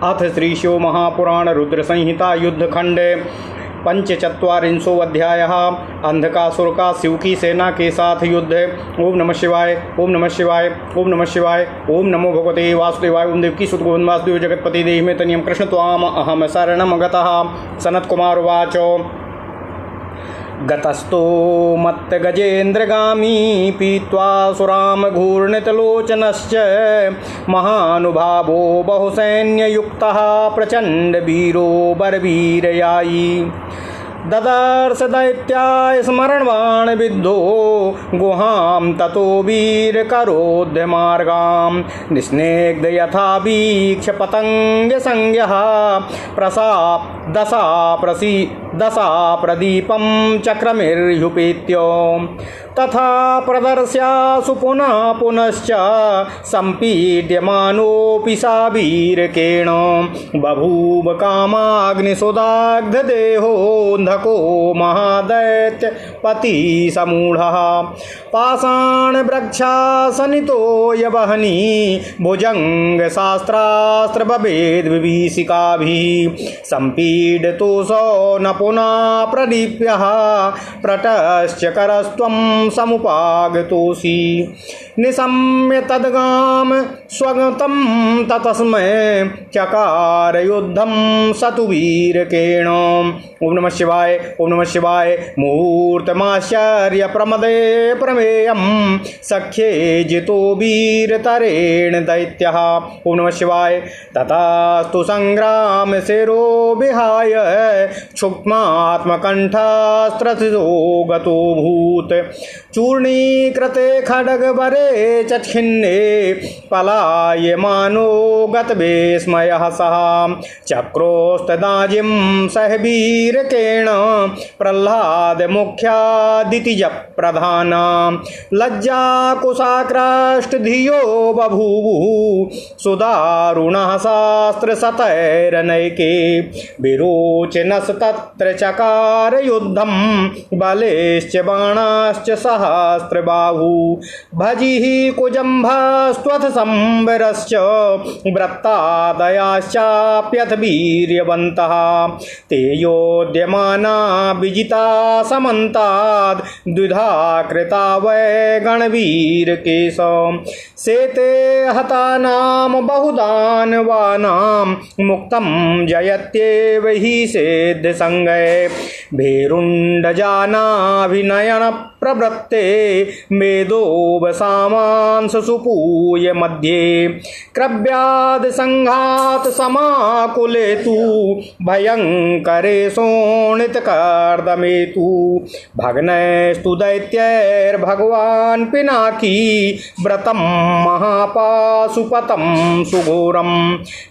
अथ श्रीशो महापुराण रुद्र संहिता युद्धखंड पंचचत्वारिंशो अध्यायः। अंधकासुर का शिव की सेना के साथ युद्ध। ओम नमः शिवाय, ओम नमः शिवाय, ओम नमः शिवाय, ओम नमो भगवते वासुदेवाय। ओम देवकी सुत गोविंद वासुदेव जगत्पति देहि मे तनियं कृष्ण त्वाम अहम शरणं गतः। सनत्कुमार उवाच गतस्तो मत्त गजेन्द्रगामी पीत्वा सुराम घूर्णितलोचनश्च महानुभावो बहुसैन्ययुक्तः प्रचंड वीरो बरवीरयायी ददर्श दैत्याय स्मरणवाण विद्धो गुहां ततो वीर करोध्य मार्गां निस्नेग्ध यथा वीक्ष पतंग संज्ञः दशा प्रदीपं चक्रमिर्युपेत्य तथा प्रदर्श्यासु पुनः पुनश्च सम्पीड्यमानोऽपि सा वीरकेण बभूव कामाग्निसुदाग्धदेहोऽन्धको महादैत्यपति समूढः पाषाणवृक्षासनितो यवहनी भुजङ्गशास्त्रास्त्रबभेद्विभीषिकाभिः सम्पीडितोऽसौ न पुनः प्रदीप्यः प्रटश्च करस्त्वं समुपागतोऽसि निशम्य तद्गाम स्वगतं ततस्मै चकार युद्धं सतु वीरकेण। ओम नमः शिवाय, ओम नमः शिवाय। मुहूर्तमाश्चर्य प्रमदे प्रमेयं सख्ये जितो वीरतरेण दैत्यः। ओम नमः शिवाय। तथास्तु संग्राम शिरो विहाय क्षुक्मात्मकण्ठास्त्रसितो गतो भूत चूर्णीकृते खड्गवरे चक्षिन्ने पलायमानो गतविस्मयः सः चक्रोस्तदाजिं सह वीरकेण प्रह्लाद मुख्यादितिज प्रधान लज्जाकुशाक्राष्ट धियो बभूवुः सुदारुणः शास्त्रशतैरनैके विरोचनस तत्र चकार युद्धं बलेश्च बाणाश्च सहस्रबाहु भजिः कुजम्भास्त्वथ संवरश्च वृत्तादयाश्चाप्यथ वीर्यवन्तः तेयोद्यमाना विजिता समन्ताद् द्विधा कृता वै गणवीरकेश शेते हतानां बहुदानवानां मुक्तं जयत्येव हि सेद्धसङ्गे भेरुण्डजानाभिनयन प्रवृत्ते मेदोवसामांस सुपूय मध्ये क्रव्याद संघात समाकुले तु भयंकरे शोणितकर्दमे तु भग्नैस्तु दैत्यैर्भगवान् पिनाकी व्रतं महापाशुपतं सुघोरं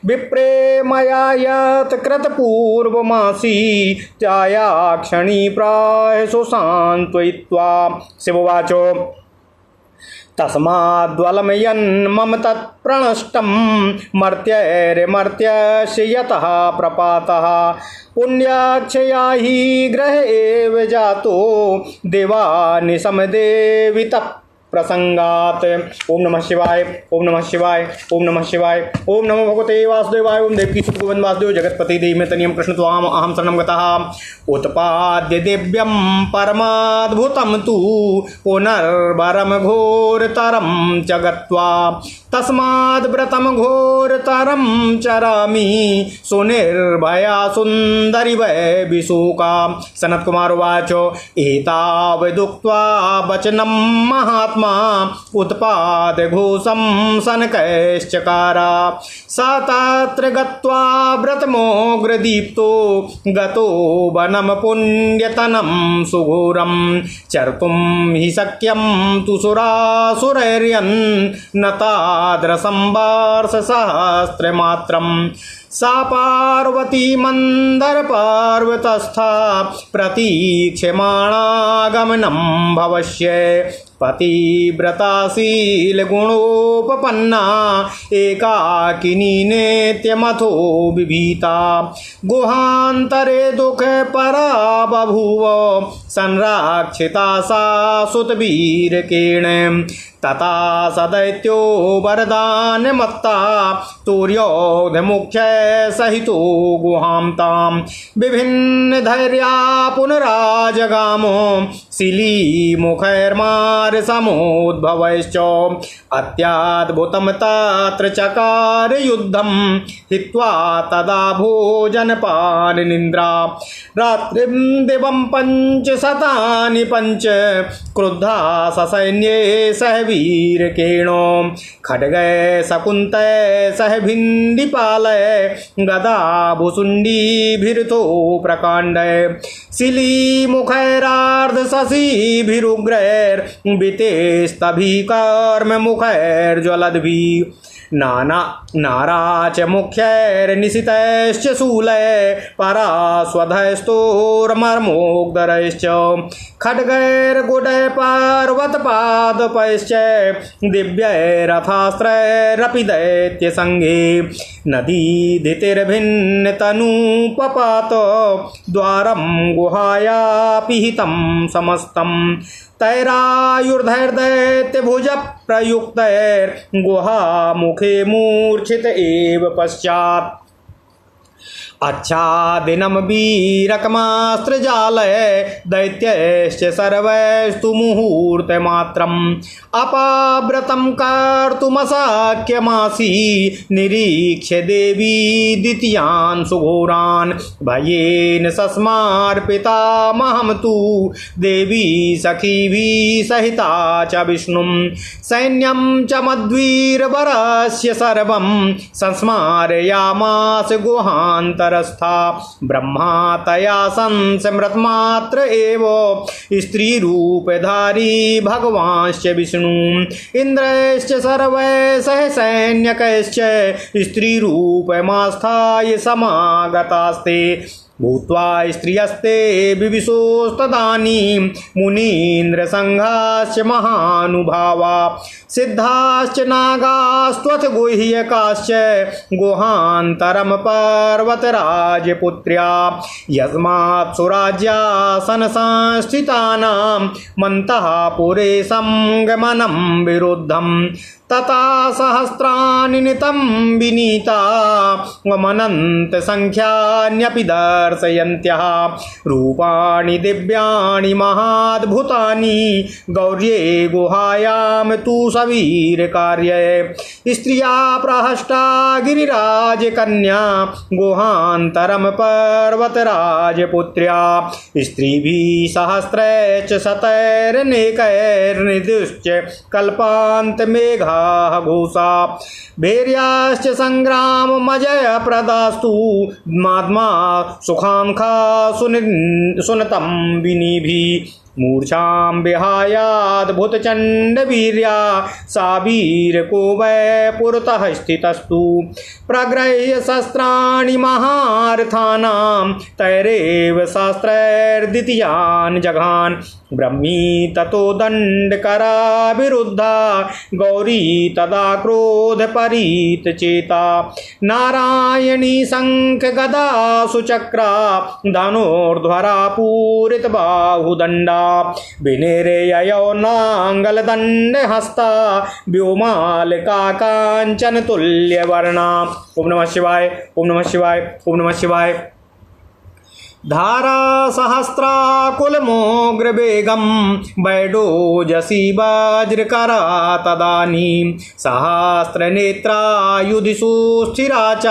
विप्रे मया यत् कृतपूर्वमासी त्यायाक्षणी प्राय सुशान्त्वयित्वा। शिववाचो तस्माद्वलमयन्मम तत्प्रणष्टं मर्त्यैर्मर्त्यस्य यतः प्रपातः पुण्याक्षया हि ग्रह एव जातो देवानिशमदेवितः प्रसंगात। ओम नमः शिवाय, ओम नमः शिवाय, ओम नमः शिवाय, ओम नमो भगवते वासुदेवाय। ओम देवकी सुत गोविंद वासुदेव जगत्पति देहि मे तनियं कृष्ण त्वाम अहम शरणं गतः। उत्पाद्य दिव्यं परमाद्भुतं तु पुनर्वरं घोरतरं च गत्वा तस्माद् व्रतं घोरतरं चरामि सुनिर्भया सुन्दरि वै विशोका। सनत्कुमार उवाच एतावदुक्त्वा वचनं महात्मा उत्पाद घोषं शनकैश्चकारा सा तत्र गत्वा व्रतमोग्रदीप्तो गतो वनं पुण्यतनं सुघोरं चर्तुं हि शक्यं तु सुरासुरैर्यन् न तादृशं वार्षसहस्रमात्रं सा पार्वती मन्दरपर्वतस्था प्रतीक्षमाणागमनं भवष्ये पतिव्रताशील गुणोपपन्ना एकाकिनी नित्यमथो विभीता गुहांतरे दुख परा बभूव संरक्षिता सा सुतवीरकेण तथा सदैत्यो वरदान मत्ता तुर्योधमुख्य सहितो गुहां तां विभिन्न धैर्या पुनराजगामो शिली मुखैर्मार समोद्भवैश्च अत्याद्भुतं तत्र चकार युद्धं हित्वा तदा भोजनपालनिन्द्रा रात्रिं दिवं पञ्चशतानि पञ्च क्रुद्धा ससैन्ये सह वीरकेणो खड्गै शकुन्तै सह भिण्डिपालै गदा भुसुण्डीभिर्तो प्रकाण्डै शिलीमुखैरार्धशशीभिरुग्रैर्वितेस्तभिकर्ममुखैर्ज्वलद्भिः नाराच मुख्यैर्निशितैश्च शूलै परास्वधैस्तोर्मर्मोग्धरैश्च खड्गैर्गुडै पर्वतपादपैश्च दिव्यैरथास्त्रैरपि दैत्यसङ्गे नदीधितिर्भिन्नतनूपपात द्वारं गुहाया पिहितं समस्तं तैरायुर्धैर्दैत्यभुजप्रयुक्तैर्गुहामुखे मूर्छित एव पश्चात् अच्छादिनं वीरकमास्त्रजालय दैत्यैश्च सर्वैस्तु मुहूर्तमात्रम् अपाव्रतं कर्तुमशक्यमासी निरीक्ष्य देवी द्वितीयान् सुघोरान् भयेन सस्मार्पितामहं तु देवी सखीभिः सहिता च विष्णुं सैन्यं च मद्वीरवरस्य सर्वं संस्मारयामास गुहान्तरस्था ब्रह्मा तया संस्मृतमात्र एव स्त्रीरूपधारी भगवांश्च विष्णु इंद्रश्च सर्वैः सह सैन्यकैश्च स्त्रीरूपमास्थाय समागतास्ते भूत्वा स्त्रियस्ते विविशोस्तदानीं मुनीन्द्रसङ्घाश्च महानुभावा सिद्धाश्च नागास्त्वथ गुह्यकाश्च गुहान्तरं पर्वतराजपुत्र्या यस्मात् सुराज्यासनसंस्थितानां मन्तः पुरे संगमनं विरुद्धं तथा सहस्राणि नितं विनीता वमनन्त संख्यान्यपि दर्शयन्त्यः रूपाणि दिव्याणि महाद्भुतानि गौर्ये गुहायां तु सवीरकार्ये स्त्रिया प्रहष्टा गिरिराजकन्या गुहान्तरं पर्वतराजपुत्र्या स्त्रीभिः सहस्रैश्च शतैरनेकैर्निदुश्च कल्पान्तमेघा घोषा भैर्याश्च संग्राममजयप्रदास्तु महात्मा सुखांखा सुनतं विनिभिः मूर्छां विहायाद्भुतचण्डवीर्या सा वीरको वै पुरतः स्थितस्तु प्रगृह्य शस्त्राणि महारथानां तैरेव शास्त्रैर्द्वितीयान् जघान् ब्रह्मी ततो दण्डकराभिरुद्धा गौरी तदा क्रोधपरीतचेता नारायणी शङ्खगदा सुचक्रा धनुर्ध्वरा पूरितबाहुदण्डा विनिर्ययो नाङ्गलदण्डहस्ता व्योमालिका काञ्चनतुल्यवर्णा। ओम नमः शिवाय, ओम नमः शिवाय, ओम नमः शिवाय। धारा सहस्राकुलमोग्रवेगं बैडोजसी वज्रकरा तदानीं सहस्रनेत्रा युधिसुस्थिरा च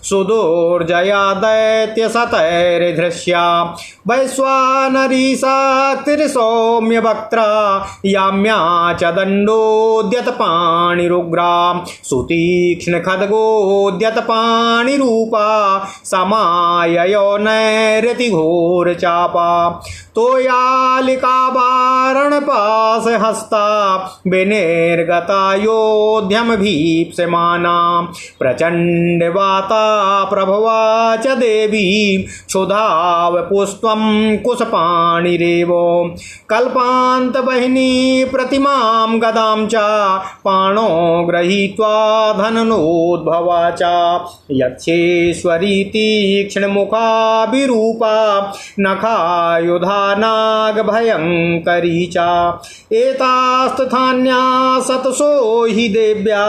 सुदुर्जया दैत्यशतैर्धृश्या वैश्वानरी शक्तिर्सौम्यवक्त्रा याम्या च दण्डोद्यतपाणिरुग्रा सुतीक्ष्णखड्गोद्यतपाणिरूपा समाययो नैरतिघोरचापा तोयालिका वारणपास हस्ता विनिर्गता योध्यम भीप्समाना प्रचंड वाता प्रभवा च देवी क्षुधाव पुष्पम कुशपाणिरेव कल्पांत बहिनी प्रतिमां गदां च पाणो गृहीत्वा धननोद्भवा च यक्षेश्वरी तीक्ष्णमुखा विरूपा नखायुधा नागभयङ्करी च एतास्तथान्या सतसो हि देव्या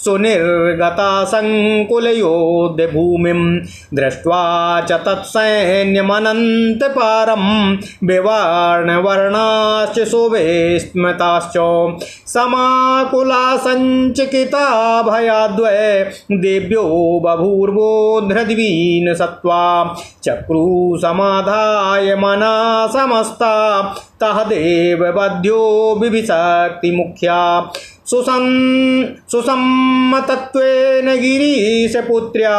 सुनिर्गता संकुलयोध्यभूमिं दृष्ट्वा च तत्सैन्यमनन्तपारं विवर्णवर्णाश्च शोभेस्मताश्च समाकुला सञ्चकिता भयाद्वय देव्यो बभूर्वोद्धृद्वीन सत्त्वा चक्रू समाधाय मना समस्ता तह देववध्यो विभिशक्तिमुख्या सुसम्मतत्वेन गिरीशपुत्र्या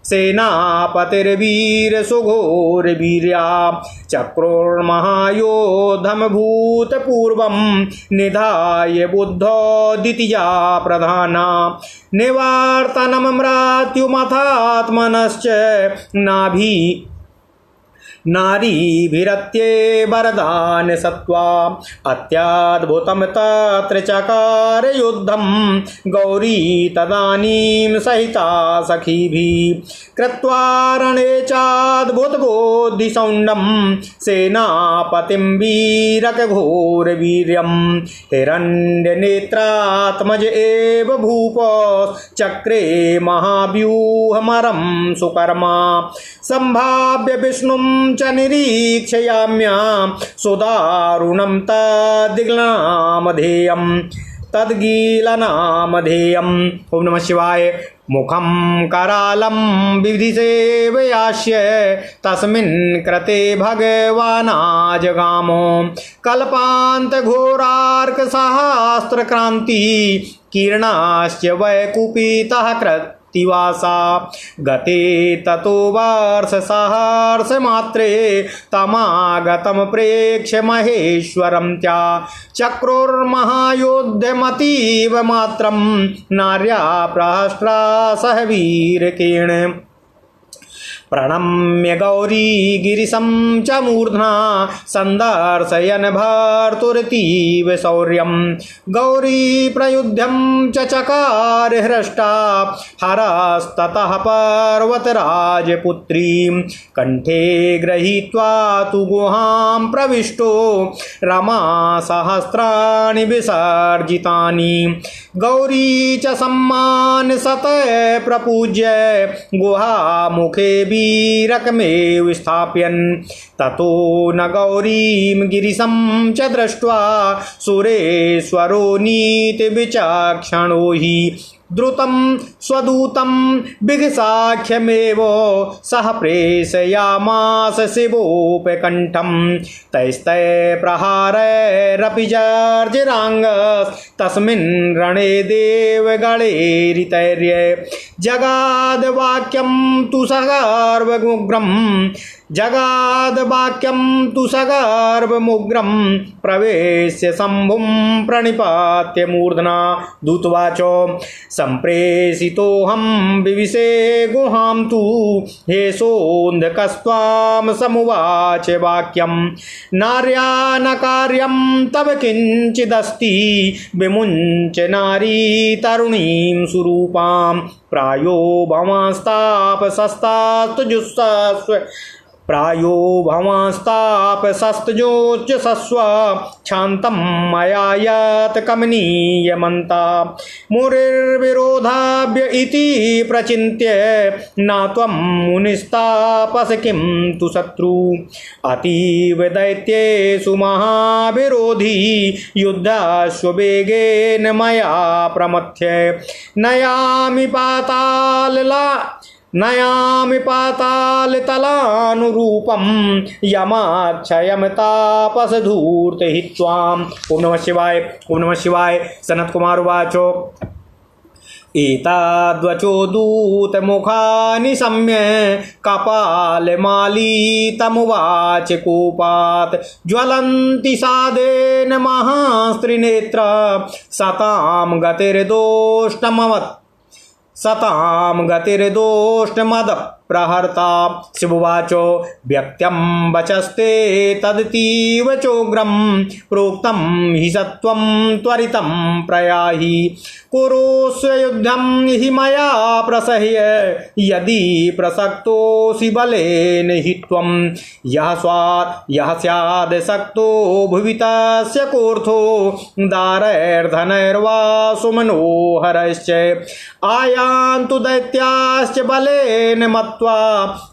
सेनापतिर्वीरसुघोरवीर्या चक्रोर्महायोधमभूतपूर्वं निधाय बुद्धो द्वितीया प्रधाना निवार्तनमृत्युमथात्मनश्च नाभि नारीभिरत्ये वरदान सत्त्वा अत्याद्भुतं तत्र चकार युद्धं गौरी तदानीं सहिता सखीभिः कृत्वा रणे चाद्भुतबोधिसौण्डं सेनापतिं वीरकघोरवीर्यं हिरण्यनेत्रात्मज एव भूपश्चक्रे महाव्यूहमरं सुकर्मा सम्भाव्य विष्णुं च निरीक्षयाम्यां सुदारुणं तद्गीलनामधेयम् ओम नमः शिवाय मुखं करालं विधिसेवयास्य तस्मिन् कृते भगवानाजगामो कल्पान्तघोरार्कसहस्रक्रान्ति कीर्णाश्च वैकुपितः कृत्तिवासा गते ततो वर्षसहस्रमात्रे तमागतं प्रेक्ष्य महेश्वरं त्या चक्रुर्महायोध्यमतीव मात्रं नार्या प्रहस्रा सह वीरकेण प्रणम्य गौरी गिरिशं च मूर्ध्ना सन्दर्शयन् भर्तुरतीव शौर्यं गौरी प्रयुध्यं च चकार हृष्टा हरस्ततः पर्वतराजपुत्रीं कण्ठे गृहीत्वा तु गुहां प्रविष्टो रमा सहस्राणि विसर्जितानि गौरी च सम्मान सतः प्रपूज्य गुहामुखे वीरकमेव स्थापयन् ततो न गौरीं गिरिशं च दृष्ट्वा सुरेश्वरो नीतिविचक्षणो हि द्रुतं स्वदूतं बिघसाख्यमेव सह प्रेषयामास शिवोपकण्ठं तैस्तै प्रहारैरपि जर्जराङ्गस्तस्मिन् रणे देवगणैरितैर्य जगादवाक्यं तु सगर्वमुग्रं प्रवेश्य शम्भुं प्रणिपात्य मूर्धना दूतवाचो सम्प्रेषितोऽहं विविशे गुहां तु हे सोऽन्धकस्त्वां समुवाच वाक्यं नार्या न कार्यं तव किञ्चिदस्ति विमुञ्च नारी तरुणीं सुरूपां प्रायो भवांस्तापसस्तजुःसस्व क्षान्तं मया यत् कमनीयमन्ता मुनिर्विरोधाभ्य इति प्रचिन्त्य न त्वं मुनिस्तापस किं तु शत्रु अतीव दैत्येषु महाविरोधी युद्धाश्ववेगेन मया प्रमथ्य नयामि पातालतलानुरूपं यमाक्षयं तापसधूर्तहित्वाम्। ओम नमः शिवाय। ओम नमः शिवाय। सनत कुमार उवाच एताद्वचो दूतमुखानि सम्य कपालमाली तमुवाच कूपात् ज्वलन्ति सादेन महास्त्रिनेत्र सतां गतिर्दोष्टमद प्रहर्ता। शिववाचो व्यक्त्यं वचस्ते तदतीव चोग्रं प्रोक्तं हि सत्वं त्वरितं प्रयाहि कुरुष्व युद्धं हि मया प्रसह्य यदि प्रसक्तोऽसि बलेन हि त्वं यः स्याद् सक्तो भुवि तस्य कोऽर्थो दारैर्धनैर्वा सुमनोहरश्च आयान्तु दैत्याश्च बलेन मत्वा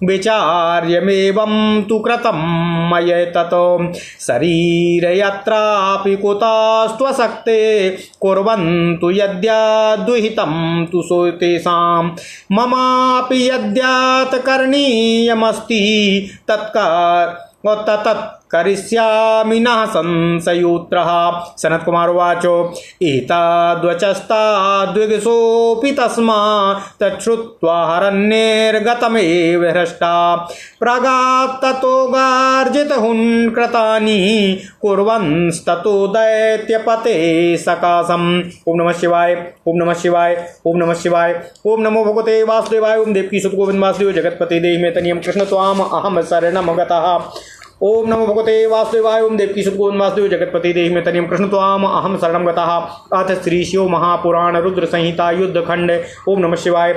विचार्यमेवं तु कृतं मया ततो शरीरयात्रापि कुतस्त्वशक्ते कुर्वन्तु यद्याद्विहितं तु तेषां ममापि यद्यात् करणीयमस्ति तत् करिष्यामि न संशयोऽत्रः। सनत कुमार उवाचो एताद्वचस्ताद्विगसोऽपि तस्मा तच्छ्रुत्वा हरण्यैर्गतमेव हृष्टा प्रगात्ततो गार्जितहुन्कृतानि कुर्वंस्ततो दैत्यपते सकाशम्। ओम नमः शिवाय, ओम नमः शिवाय, ओम नमः शिवाय, ओम नमो भगवते वासुदेवाय। ओम देवकी सुत गोविंद वासुदेव जगतपते देहि मे तनियम कृष्ण त्वाम अहम शरणम गतः। ओम नमो भगवते वासुदेवाय। ओम देवकी सुत गोविंद वासुदेव जगतपति देहि मे तनियम कृष्ण त्वाम अहम शरणम गतः। अथ श्री शिव महापुराण रुद्र संहिता युद्ध खंड। ओम नमः शिवाय।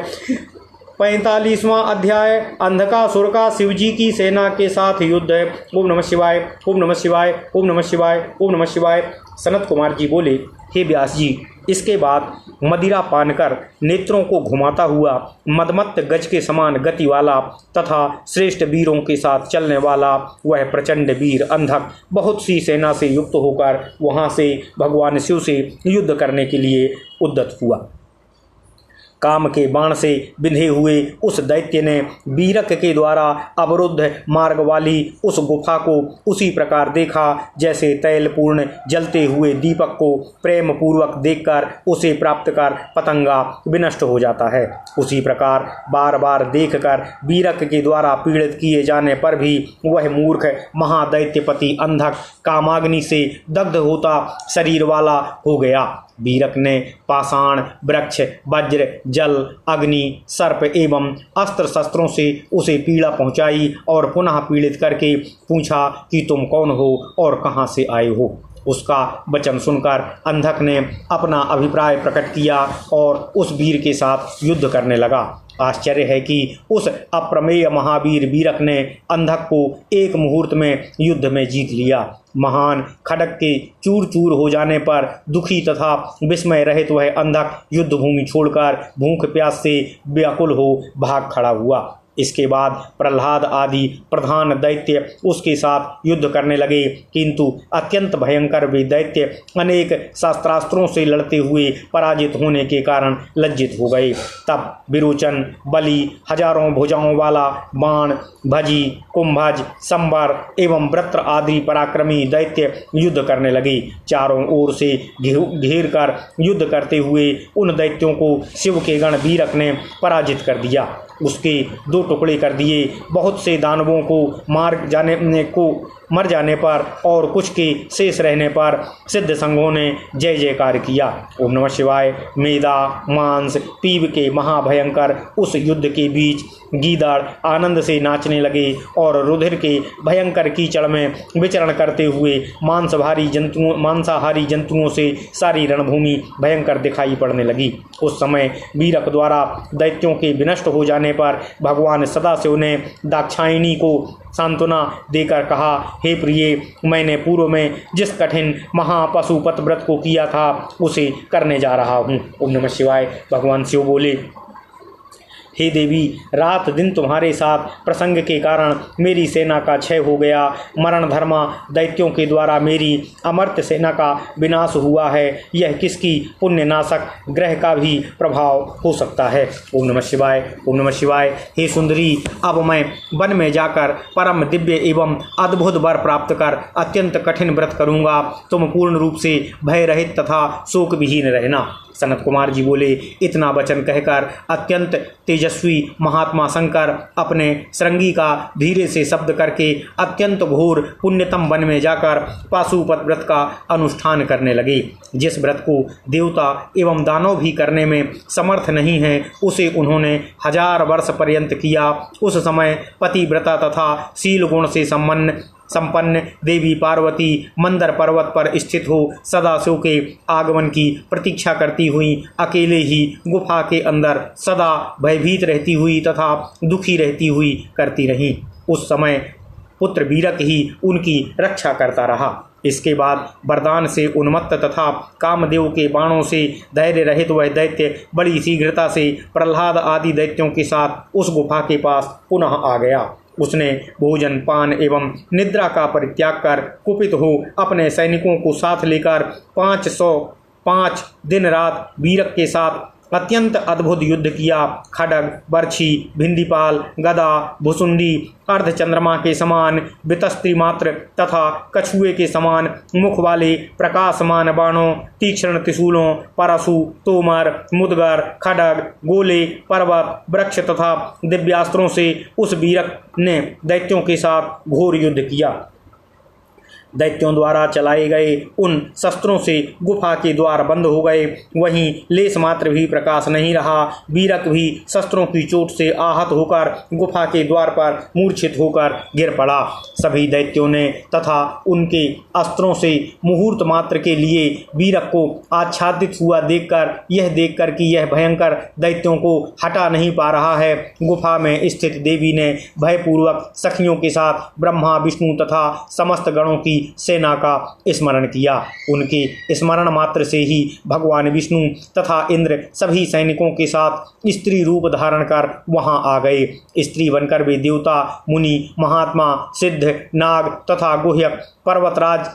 45वां अध्याय अंधकासुर का शिवजी की सेना के साथ युद्ध। ओम नमः शिवाय, ओम नमः शिवाय, ओम नमः शिवाय, ओम नमः शिवाय। सनत कुमार जी बोले, हे व्यास जी, इसके बाद मदिरा पान कर नेत्रों को घुमाता हुआ मदमत्त गज के समान गति वाला तथा श्रेष्ठ वीरों के साथ चलने वाला वह प्रचंड वीर अंधक बहुत सी सेना से युक्त होकर वहां से भगवान शिव से युद्ध करने के लिए उद्यत हुआ। काम के बाण से बिंधे हुए उस दैत्य ने वीरक के द्वारा अवरुद्ध मार्ग वाली उस गुफा को उसी प्रकार देखा जैसे तैलपूर्ण जलते हुए दीपक को प्रेम पूर्वक देखकर उसे प्राप्त कर पतंगा विनष्ट हो जाता है। उसी प्रकार बार बार देखकर वीरक के द्वारा पीड़ित किए जाने पर भी वह मूर्ख महादैत्यपति अंधक कामाग्नि से दग्ध होता शरीर वाला हो गया। वीरक ने पाषाण, वृक्ष, वज्र, जल, अग्नि, सर्प एवं अस्त्र शस्त्रों से उसे पीड़ा पहुंचाई और पुनः पीड़ित करके पूछा कि तुम कौन हो और कहाँ से आए हो। उसका वचन सुनकर अंधक ने अपना अभिप्राय प्रकट किया और उस वीर के साथ युद्ध करने लगा। आश्चर्य है कि उस अप्रमेय महावीर वीरक ने अंधक को एक मुहूर्त में युद्ध में जीत लिया। महान खड़ग के चूर चूर हो जाने पर दुखी तथा विस्मय रहित वह अंधक युद्ध भूमि छोड़कर भूख प्यास से व्याकुल हो भाग खड़ा हुआ। इसके बाद प्रहलाद आदि प्रधान दैत्य उसके साथ युद्ध करने लगे, किंतु अत्यंत भयंकर वे दैत्य अनेक शस्त्रास्त्रों से लड़ते हुए पराजित होने के कारण लज्जित हो गए। तब विरोचन, बलि, हजारों भुजाओं वाला बाण, भजी, कुंभज, संबर एवं वृत्र आदि पराक्रमी दैत्य युद्ध करने लगे। चारों ओर से घेर कर युद्ध करते हुए उन दैत्यों को शिव के गण वीरक ने पराजित कर दिया। उसके 2 टुकड़े कर दिए। बहुत से दानवों को मर जाने पर और कुछ के शेष रहने पर सिद्ध संघों ने जय जयकार किया। ओम नमः शिवाय। मेदा, मांस, पीव के महाभयंकर उस युद्ध के बीच गीदड़ आनंद से नाचने लगे और रुधिर के भयंकर कीचड़ में विचरण करते हुए मांसाहारी जंतुओं से सारी रणभूमि भयंकर दिखाई पड़ने लगी। उस समय वीरक द्वारा दैत्यों के विनष्ट हो जाने पर भगवान सदाशिव ने दाक्षायणी को सांत्वना देकर कहा, हे प्रिय, मैंने पूर्व में जिस कठिन महापशुपत व्रत को किया था उसे करने जा रहा हूँ। ओम नमः शिवाय। भगवान शिव बोले, हे देवी, रात दिन तुम्हारे साथ प्रसंग के कारण मेरी सेना का क्षय हो गया। मरण धर्मा दैत्यों के द्वारा मेरी अमर्त्य सेना का विनाश हुआ है। यह किसकी पुण्यनाशक ग्रह का भी प्रभाव हो सकता है। ओम नमः शिवाय, ओम नमः शिवाय। हे सुंदरी, अब मैं वन में जाकर परम दिव्य एवं अद्भुत वर प्राप्त कर अत्यंत कठिन व्रत करूँगा। तुम पूर्ण रूप से भय रहित तथा शोक विहीन रहना। सनत कुमार जी बोले, इतना वचन कहकर अत्यंत तेजस्वी महात्मा शंकर अपने श्रृंगी का धीरे से शब्द करके अत्यंत घोर पुण्यतम वन में जाकर पाशुपत व्रत का अनुष्ठान करने लगे। जिस व्रत को देवता एवं दानव भी करने में समर्थ नहीं है, उसे उन्होंने 1000 वर्ष पर्यंत किया। उस समय पतिव्रता तथा शील गुण से संपन्न देवी पार्वती मंदर पर्वत पर स्थित हो सदा शिव के आगमन की प्रतीक्षा करती हुई अकेले ही गुफा के अंदर सदा भयभीत रहती हुई तथा दुखी रहती हुई करती रहीं। उस समय पुत्र वीरक ही उनकी रक्षा करता रहा। इसके बाद वरदान से उन्मत्त तथा कामदेव के बाणों से धैर्य रहित वह दैत्य बड़ी शीघ्रता से प्रहलाद आदि दैत्यों के साथ उस गुफा के पास पुनः आ गया। उसने भोजन पान एवं निद्रा का परित्याग कर कुपित हो अपने सैनिकों को साथ लेकर 505 दिन रात वीरक के साथ अत्यंत अद्भुत युद्ध किया। खड्ग, बर्छी, भिंडीपाल, गदा, भुसुंडी, अर्धचंद्रमा के समान वितस्त्री मात्र तथा कछुए के समान मुख वाले प्रकाशमान बाणों, तीक्ष्ण त्रिशूलों, परशु, तोमर, मुदगर, खड्ग, गोले, पर्वत, वृक्ष तथा दिव्यास्त्रों से उस वीरक ने दैत्यों के साथ घोर युद्ध किया। दैत्यों द्वारा चलाए गए उन शस्त्रों से गुफा के द्वार बंद हो गए। वहीं लेस मात्र भी प्रकाश नहीं रहा। वीरक भी शस्त्रों की चोट से आहत होकर गुफा के द्वार पर मूर्छित होकर गिर पड़ा। सभी दैत्यों ने तथा उनके अस्त्रों से मुहूर्त मात्र के लिए वीरक को आच्छादित हुआ यह देखकर कि यह भयंकर दैत्यों को हटा नहीं पा रहा है, गुफा में स्थित देवी ने भयपूर्वक सखियों के साथ ब्रह्मा, विष्णु तथा समस्त गणों की सेना का स्मरण किया। उनके स्मरण मात्र से ही भगवान विष्णु तथा इंद्र सभी सैनिकों के साथ स्त्री रूप धारण कर वहां आ गए। स्त्री बनकर वे देवता, मुनि, महात्मा, सिद्ध, नाग तथा गुह्यक पर्वतराज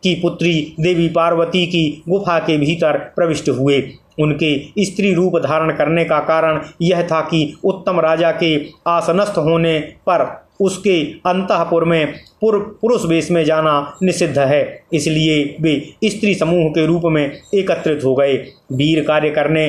की पुत्री देवी पार्वती की गुफा के भीतर प्रविष्ट हुए। उनके स्त्री रूप धारण करने का कारण यह था कि उत्तम राजा के आसनस्थ होने पर उसके अंतःपुर में पुरुष वेश में जाना निषिद्ध है, इसलिए वे स्त्री समूह के रूप में एकत्रित हो गए। वीर कार्य करने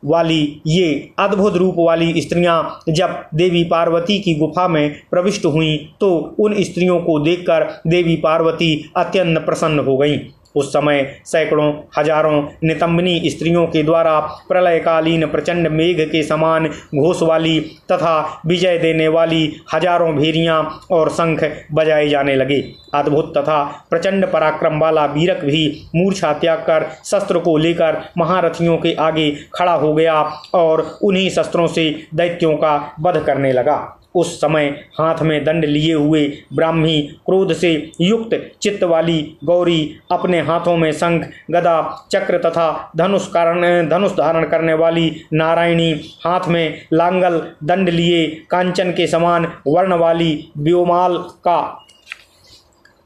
वाली ये अद्भुत रूप वाली स्त्रियां जब देवी पार्वती की गुफा में प्रविष्ट हुईं तो उन स्त्रियों को देखकर देवी पार्वती अत्यंत प्रसन्न हो गईं। उस समय सैकड़ों हजारों नितंबिनी स्त्रियों के द्वारा प्रलयकालीन प्रचंड मेघ के समान घोष वाली तथा विजय देने वाली हजारों भेरियां और शंख बजाए जाने लगे। अद्भुत तथा प्रचंड पराक्रम वाला वीरक भी मूर्छा त्याग कर शस्त्र को लेकर महारथियों के आगे खड़ा हो गया और उन्हीं शस्त्रों से दैत्यों का वध करने लगा। उस समय हाथ में दंड लिए हुए ब्राह्मी, क्रोध से युक्त चित्त वाली गौरी, अपने हाथों में शंख, गदा, चक्र तथा धनुष धारण करने वाली नारायणी, हाथ में लांगल दंड लिए कांचन के समान वर्ण वाली व्योमाल का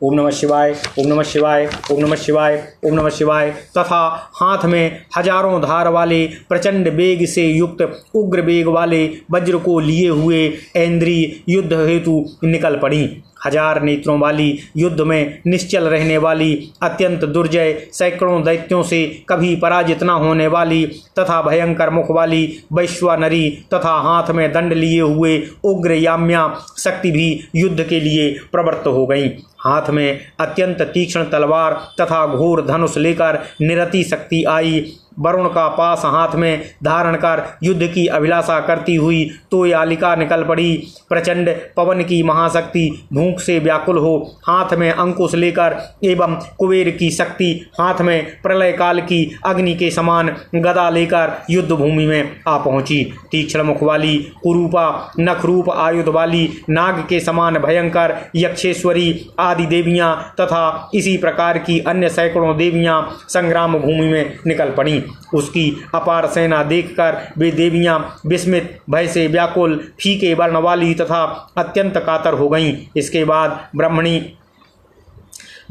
ओम नमः शिवाय, ओम नमः शिवाय, ओम नमः शिवाय, ओम नमः शिवाय तथा हाथ में हजारों धार वाले प्रचंड वेग से युक्त उग्र वेग वाले वज्र को लिए हुए ऐन्द्री युद्ध हेतु निकल पड़ी। 1000 नेत्रों वाली, युद्ध में निश्चल रहने वाली, अत्यंत दुर्जय, सैकड़ों दैत्यों से कभी पराजित न होने वाली तथा भयंकर मुख वाली वैश्वानरी तथा हाथ में दंड लिए हुए उग्र याम्या शक्ति भी युद्ध के लिए प्रवृत्त हो गईं। हाथ में अत्यंत तीक्ष्ण तलवार तथा घोर धनुष लेकर निरति शक्ति आई। वरुण का पास हाथ में धारण कर युद्ध की अभिलाषा करती हुई तोयालिका निकल पड़ी। प्रचंड पवन की महाशक्ति भूख से व्याकुल हो हाथ में अंकुश लेकर एवं कुबेर की शक्ति हाथ में प्रलय काल की अग्नि के समान गदा लेकर युद्ध भूमि में आ पहुंची। तीक्ष्ण मुख वाली कुरूपा, नखरूप आयुध वाली नाग के समान भयंकर यक्षेश्वरी आदि देवियां तथा इसी प्रकार की अन्य सैकड़ों देवियां संग्राम भूमि में निकल पड़ी। उसकी अपार सेना देखकर वे देवियां विस्मित, भय से व्याकुल, फीके वर्ण वाली तथा अत्यंत कातर हो गईं। इसके बाद ब्राह्मणी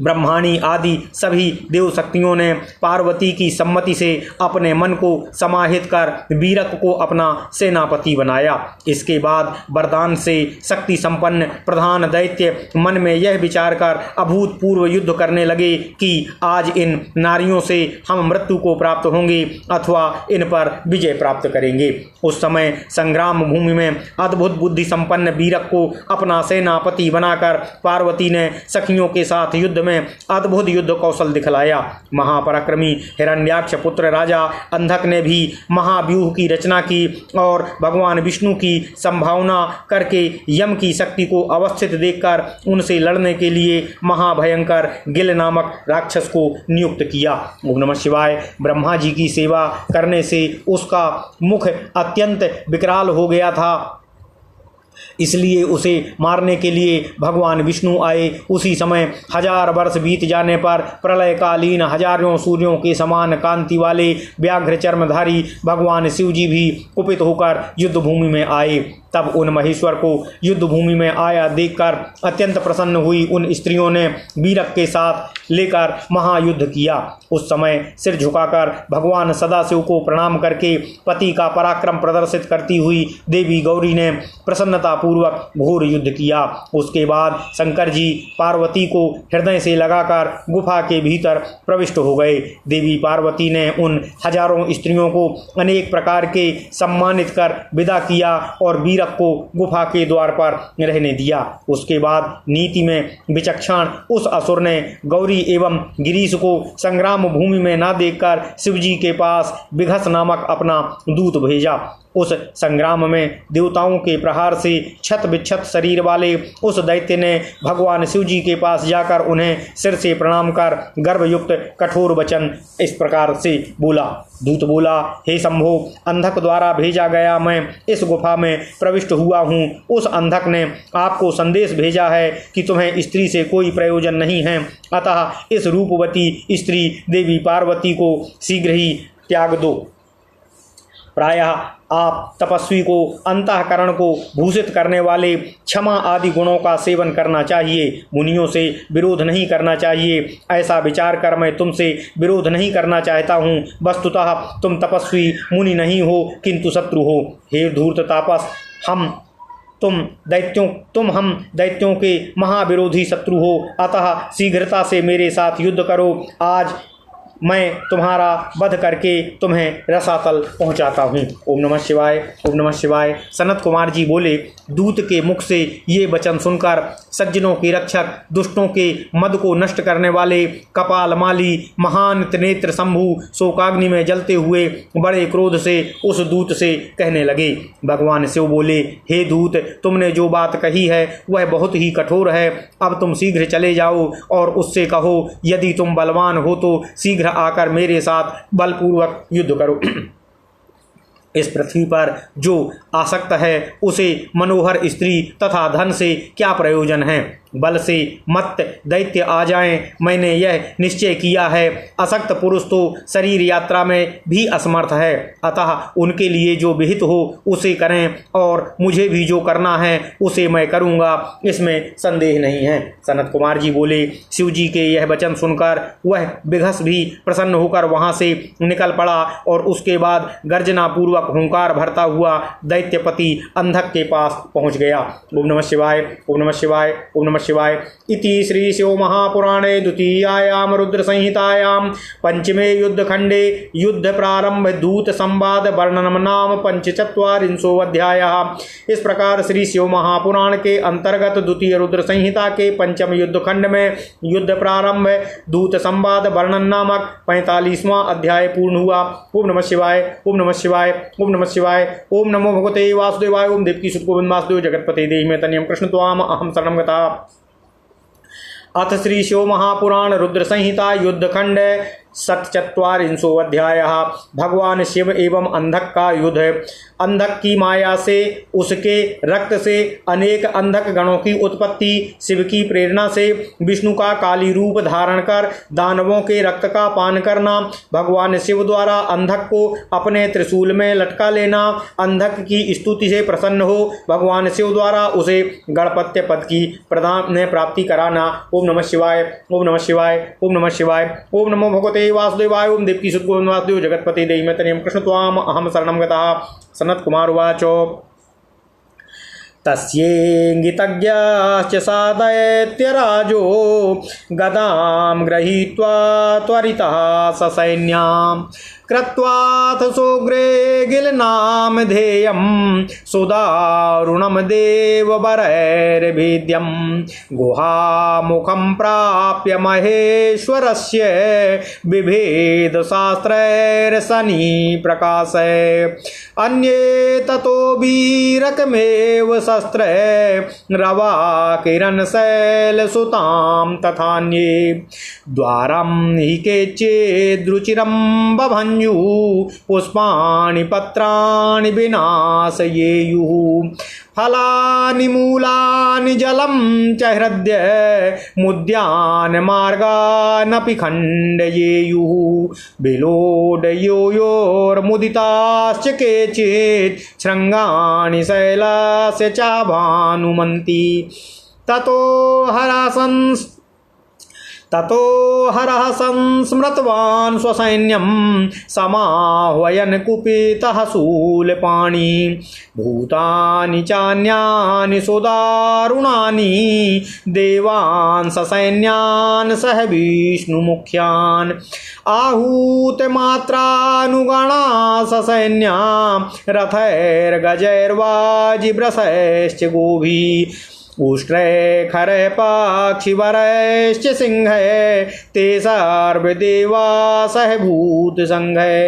ब्रह्माणी आदि सभी देव शक्तियों ने पार्वती की सम्मति से अपने मन को समाहित कर वीरक को अपना सेनापति बनाया। इसके बाद वरदान से शक्ति संपन्न प्रधान दैत्य मन में यह विचार कर अभूतपूर्व युद्ध करने लगे कि आज इन नारियों से हम मृत्यु को प्राप्त होंगे अथवा इन पर विजय प्राप्त करेंगे। उस समय संग्राम भूमि में अद्भुत बुद्धि संपन्न वीरक को अपना सेनापति बनाकर पार्वती ने सखियों के साथ युद्ध में अद्भुत युद्ध कौशल दिखलाया। महापराक्रमी हिरण्याक्ष पुत्र राजा अंधक ने भी महाव्यूह की रचना की और भगवान विष्णु की संभावना करके यम की शक्ति को अवस्थित देखकर उनसे लड़ने के लिए महाभयंकर गिल नामक राक्षस को नियुक्त किया। ओम नमः शिवाय। ब्रह्मा जी की सेवा करने से उसका मुख अत्यंत विकराल हो गया था, इसलिए उसे मारने के लिए भगवान विष्णु आए। उसी समय 1000 वर्ष बीत जाने पर प्रलयकालीन हजारों सूर्यों के समान कांति वाले व्याघ्र चर्मधारी भगवान शिव जी भी कुपित होकर युद्ध भूमि में आए। तब उन महेश्वर को युद्ध भूमि में आया देखकर अत्यंत प्रसन्न हुई उन स्त्रियों ने वीरक के साथ लेकर महायुद्ध किया। उस समय सिर झुकाकर भगवान सदाशिव को प्रणाम करके पति का पराक्रम प्रदर्शित करती हुई देवी गौरी ने प्रसन्नतापूर्वक घोर युद्ध किया। उसके बाद शंकर जी पार्वती को हृदय से लगाकर गुफा के भीतर प्रविष्ट हो गए। देवी पार्वती ने उन हजारों स्त्रियों को अनेक प्रकार के सम्मानित कर विदा किया और वीरक को गुफा के द्वार पर रहने दिया। उसके बाद नीति में विचक्षण उस असुर ने गौरी एवं गिरीश को संग्राम भूमि में न देखकर शिवजी के पास विघस नामक अपना दूत भेजा। उस संग्राम में देवताओं के प्रहार से छत विक्षत शरीर वाले उस दैत्य ने भगवान शिव जी के पास जाकर उन्हें सिर से प्रणाम कर गर्भयुक्त कठोर वचन इस प्रकार से बोला। दूत बोला, हे शंभो, अंधक द्वारा भेजा गया मैं इस गुफा में प्रविष्ट हुआ हूँ। उस अंधक ने आपको संदेश भेजा है कि तुम्हें स्त्री से कोई प्रयोजन नहीं है, अतः इस रूपवती स्त्री देवी पार्वती को शीघ्र ही त्याग दो। प्रायः आप तपस्वी को अंतःकरण को भूषित करने वाले क्षमा आदि गुणों का सेवन करना चाहिए। मुनियों से विरोध नहीं करना चाहिए। ऐसा विचार कर मैं तुमसे विरोध नहीं करना चाहता हूँ। वस्तुतः तुम तपस्वी मुनि नहीं हो किंतु शत्रु हो। हे धूर्त तापस, तुम दैत्यों के महाविरोधी शत्रु हो, अतः शीघ्रता से मेरे साथ युद्ध करो। आज मैं तुम्हारा वध करके तुम्हें रसातल पहुंचाता हूँ। ओम नमः शिवाय। ओम नमः शिवाय। सनत कुमार जी बोले, दूत के मुख से ये वचन सुनकर सज्जनों के रक्षक, दुष्टों के मद को नष्ट करने वाले कपाल माली महान त्रिनेत्र शंभु शोकाग्नि में जलते हुए बड़े क्रोध से उस दूत से कहने लगे। भगवान शिव बोले, हे दूत, तुमने जो बात कही है वह बहुत ही कठोर है। अब तुम शीघ्र चले जाओ और उससे कहो, यदि तुम बलवान हो तो शीघ्र आकर मेरे साथ बलपूर्वक युद्ध करो। इस पृथ्वी पर जो आसक्त है उसे मनोहर स्त्री तथा धन से क्या प्रयोजन है। बल से मत दैत्य आ जाएं, मैंने यह निश्चय किया है। असक्त पुरुष तो शरीर यात्रा में भी असमर्थ है, अतः उनके लिए जो विहित हो उसे करें और मुझे भी जो करना है उसे मैं करूँगा, इसमें संदेह नहीं है। सनत कुमार जी बोले, शिव जी के यह वचन सुनकर वह विघस भी प्रसन्न होकर वहाँ से निकल पड़ा और उसके बाद गर्जना पूर्वक हुंकार भरता हुआ दैत्यपति अंधक के पास पहुँच गया। ओम नमः शिवाय। ओम नमः शिवाय। ओम नमः शिवाय। इति श्री शिव महापुराणे द्वितीयायाम रुद्र संहितायाम पंचमे युद्धखंडे युद्ध प्रारंभ दूत संवाद वर्णनम नाम 45वां अध्यायः। इस प्रकार श्री शिव महापुराण के अंतर्गत द्वितीय रुद्र संहिता के पंचम युद्धखंड में युद्ध प्रारंभ दूत संवाद वर्णन नामक 45वां अध्याय पूर्ण हुआ। ओम नमः शिवाय। ओम नमः शिवाय। ओम नमः शिवाय। ओम नमो भगवते वासुदेवाय। ओम देवकी सुत गोविंद वासुदेव जगतपते देहि में तनियम कृष्ण त्वाम अहम शरणं गता। अथ श्री शिव महापुराण रुद्र संहिता युद्धखंड षट्चत्वारिंशोऽध्यायः। भगवान शिव एवं अंधक का युद्ध। अंधक की माया से, उसके रक्त से अनेक अंधक गणों की उत्पत्ति, शिव की प्रेरणा से विष्णु का काली रूप धारण कर दानवों के रक्त का पान करना, भगवान शिव द्वारा अंधक को अपने त्रिशूल में लटका लेना, अंधक की स्तुति से प्रसन्न हो भगवान शिव द्वारा उसे गणपत्य पद की प्राप्ति कराना। ओम नमः शिवाय, ओम नमः शिवाय, ओम नमः शिवाय, ओम नमो भगवते वासुदेवाय, ओम देवकी सुत गोविंद वासुदेव जगतपति देहि में तनियम कृष्ण त्वाम अहम शरणं गतः। सनत कुमार उवाच तस्येङ्गितज्ञश्च सा दैत्यराजो गदां गृहीत्वा त्वरितः ससैन्यां कृत्वाथ सोग्रे गिलनामधेयं सुदारुणं देववरैर्भेद्यं गुहामुखं प्राप्य महेश्वरस्य बिभेदशास्त्रैर्शनिप्रकाशै अन्ये ततो वीरकमेव शस्त्रे रवा किरणशैलसुतां तथान्ये द्वारं हि केचिद्रुचिरं बभञ्जुः पुष्पाणि पत्राणि विनाशयेयुः फलानि मूलानि जलं च हृद्य मुद्यानमार्गानपि खण्डयेयुः बिलोडयोर्मुदिताश्च केचित् शृङ्गानि शैलस्य चाभानुमन्ति ततो हरः संस्मृतवान् स्वसैन्यं समाह्वयन् कुपितः शूलपाणि भूतानि चान्यानि सुदारुणानि देवान् ससैन्यान् सह विष्णुमुख्यान् आहूतमात्रानुगणा ससैन्या रथैर्गजैर्वाजिव्रशैश्च गोभिः उष्ट्रे खरे पक्षिवरैश्च सिंहै ते सर्वदेवा सह भूतसंघै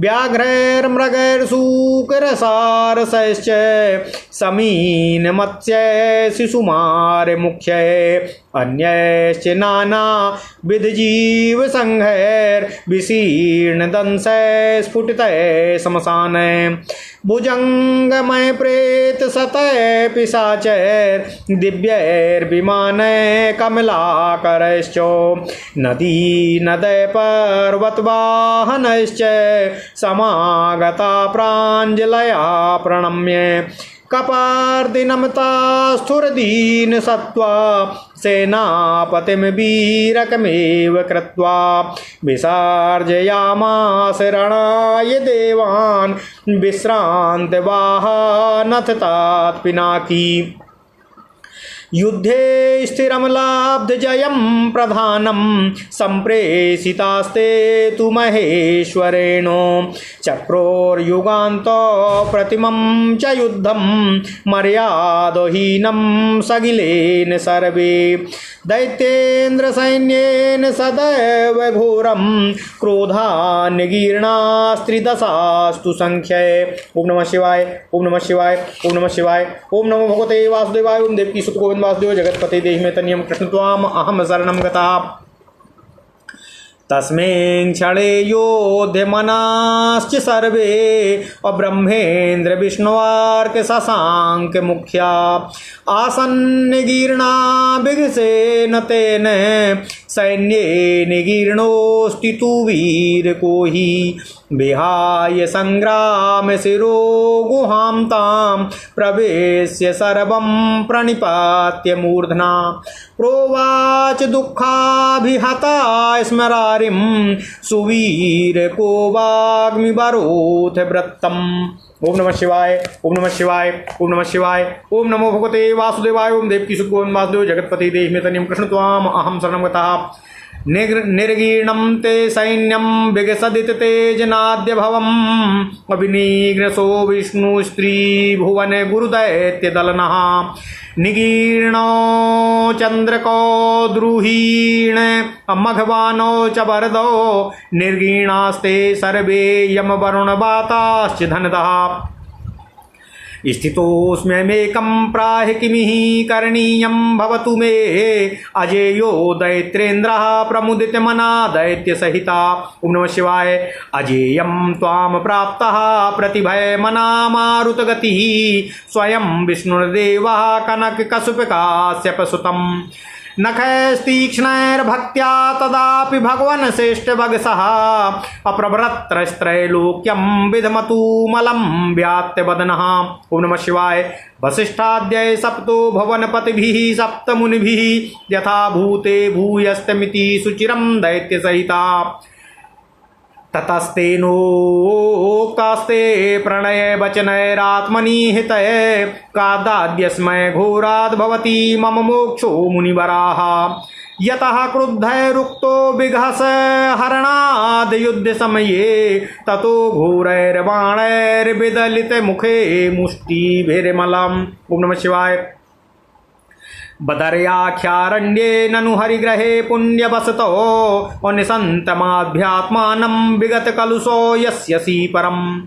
व्याघ्रैर्मृगैर्शूकरसारसैश्च समीनमत्स्यै शिशुमारमुख्यै अन्यैश्च नानाविधजीवसंघैर्विशीर्णदंशै स्फुटितै श्मशानै भुजङ्गमय प्रेतशतै पिशाचैर्दिव्यैर्विमानै कमलाकरैश्च नदीनदै पर्वतवाहनैश्च समागता प्राञ्जलया प्रणम्य कपार्दिनमता स्फुरदीनसत्त्वा सेनापतिं वीरकमेव कृत्वा विसर्जयामास रणाय देवान् विश्रान्तवाहनथ तात्पिनाकी युद्धे स्थिरमलाब्धजयं प्रधानं सम्प्रेषितास्ते तु महेश्वरेण चक्रोर्युगान्तो प्रतिमं च युद्धं मर्यादहीनं सगिलेन सर्वे दैत्येन्द्रसैन्येन सदैव घोरं क्रोधान्यगीर्णास्त्रिदशास्तु संख्यै। ओम नमः शिवाय, ओम नमः शिवाय, ओम नमः शिवाय, ओम नमो भगवते वासुदेवाय, ओम देवकी सुत गोविंद वासुदेव जगतपते देहि में तनियम कृष्ण त्वाम अहम शरणं गतः। तस्मिन् क्षणे योध्यमनाश्च सर्वे अब्रह्मेन्द्र विष्णुवार्क शशांक मुख्या आसन्निगीर्णा बिघसेन तेन सैन्ये निगीर्णोऽस्ति तु वीरको हि विहाय संग्राम शिरो गुहां तां प्रवेश्य सर्वं प्रणिपात्य मूर्धना प्रोवाच दुःखाभिहता स्मरारिं सुवीरको वाग्मिवरोथ वृत्तम्। ओम नमः शिवाय, ओम नमः शिवाय, ओम नमः शिवाय, ओम नमो भगवते वासुदेवाय, ओम देवकी सुत गोविंद वासुदेव जगतपति देहि में तनियम कृष्ण त्वाम अहम शरणं गतः। निर्गीर्णं ते सैन्यं विगसदित तेजनाद्य भवम् अभिनिग्रसो विष्णु स्त्री भुवन गुरुदैत्य दलनः निगीर्णो चंद्रको द्रुहीण अमघवानो च वरदो निर्गीणास्ते सर्वे यम वरुण बाताश्च धनदः स्थितोऽस्म्यमेकं प्राहि किमिह करणीयं भवतु मे अजेयो दैत्रेन्द्रः प्रमुदितमना दैत्यसहिता। ओम नमः शिवाय। अजेयं त्वां प्राप्तः प्रतिभयमना मारुतगतिः स्वयं विष्णुर्देवः कनककशुपकाश्यपसुतं नखैस्तीक्ष्णैर्भक्त्या तदापि भगवन् श्रेष्ठभगसः अप्रभृत्रैलोक्यं विधमतु मलं व्यात्यवदनः। ओम नमः शिवाय। वसिष्ठाद्यै सप्तो भुवनपतिभिः सप्तमुनिभिः यथा भूते भूयस्तमिति सुचिरं दैत्यसहिता। ततस्तेनोक्तास्ते प्रणय वचनैरात्मनि हितये कादाद्यस्मै घोराद् भवति मम मोक्षो मुनिवराः। यतः क्रुद्धैरुक्तो विघस हरणाद् युद्धसमये ततो घोरैर्बाणैर्विदलितमुखे मुष्टिभिर्मलम्। ओम नमः शिवाय। बदर्याख्यारण्ये ननु हरिग्रहे पुण्यवसतो निसन्तमाध्यात्मानं विगतकलुषो यस्यसि परम्।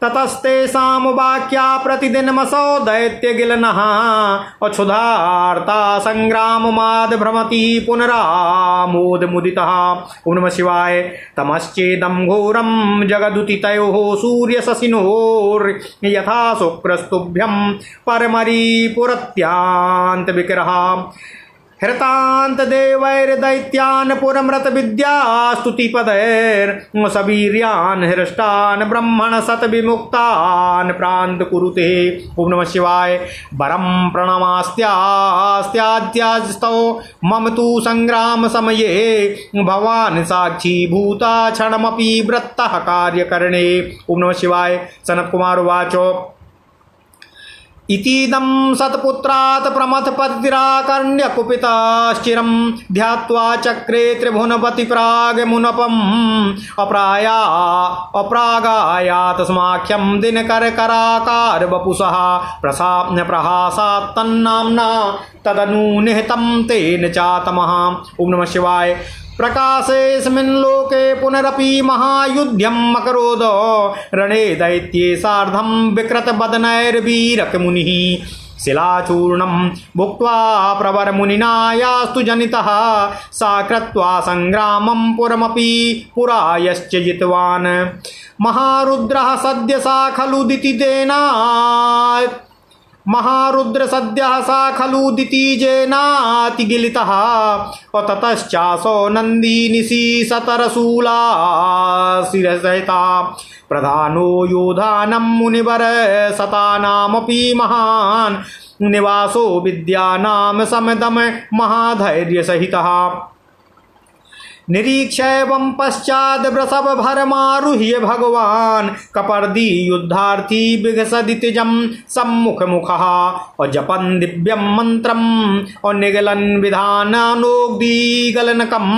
ततस्तेषां वाक्या प्रतिदिनमसौ दैत्यगिलनः अक्षुधार्ता संग्राममाद् भ्रमति पुनरामोदमुदितः। ओम नमः शिवाय। तमश्चेदं घोरं जगदुदितयोः सूर्यशशिनोर्यथा शुक्रस्तुभ्यं परमरिपुरत्यान्तविक्रः। हृतान्त देवैर्दैत्यान् पुरमृतविद्यास्तुतिपदैर्सवीर्यान् हृष्टान् ब्रह्मण शतविमुक्तान् प्रान्त कुरुते। ओम नमः शिवाय। वरं प्रणमास्त्यास्त्याद्यास्तौ मम तु संग्राम समये भवान् साक्षी भूता क्षणमपि वृत्तः कार्यकरणे। ओम नमः शिवाय। सनत्कुमार उवाच इतीदं सत्पुत्रात् प्रमथपतिराकर्ण्यकुपिताश्चिरं ध्यात्वा चक्रे त्रिभुवनपति प्रागमुनपम् अप्रागायात स्माख्यं दिनकरकराकार वपुषः प्रहासात् तन्नाम्ना तदनु निहितं तेन चातमः। ओम नमः शिवाय। प्रकाशेऽस्मिन् लोके पुनरपि महायुध्यम् अकरोद रणे दैत्ये सार्धं विकृतवदनैर्वीरकमुनिः शिलाचूर्णं भुक्त्वा प्रवरमुनिना यास्तु जनितः सा कृत्वा संग्रामं पुरमपि पुरा यश्च जितवान्। महारुद्रः सद्य सा खलु महारुद्र सद्यः सा खलु दितिजेनातिगिलितः ततश्चासो नन्दिनिशि सतरशूलाशिरसहिता प्रधानो योधानं मुनिवर सतानामपि महान् निवासो विद्यानां समदम महाधैर्यसहितः। निरीक्षैवं पश्चाद् वृषभभरमारुह्य भगवान् कपर्दी युद्धार्थी विघसदितिजं सम्मुखमुखः जपन् दिव्यं मन्त्रम् निगलन् विधानानोग्दिगलनकं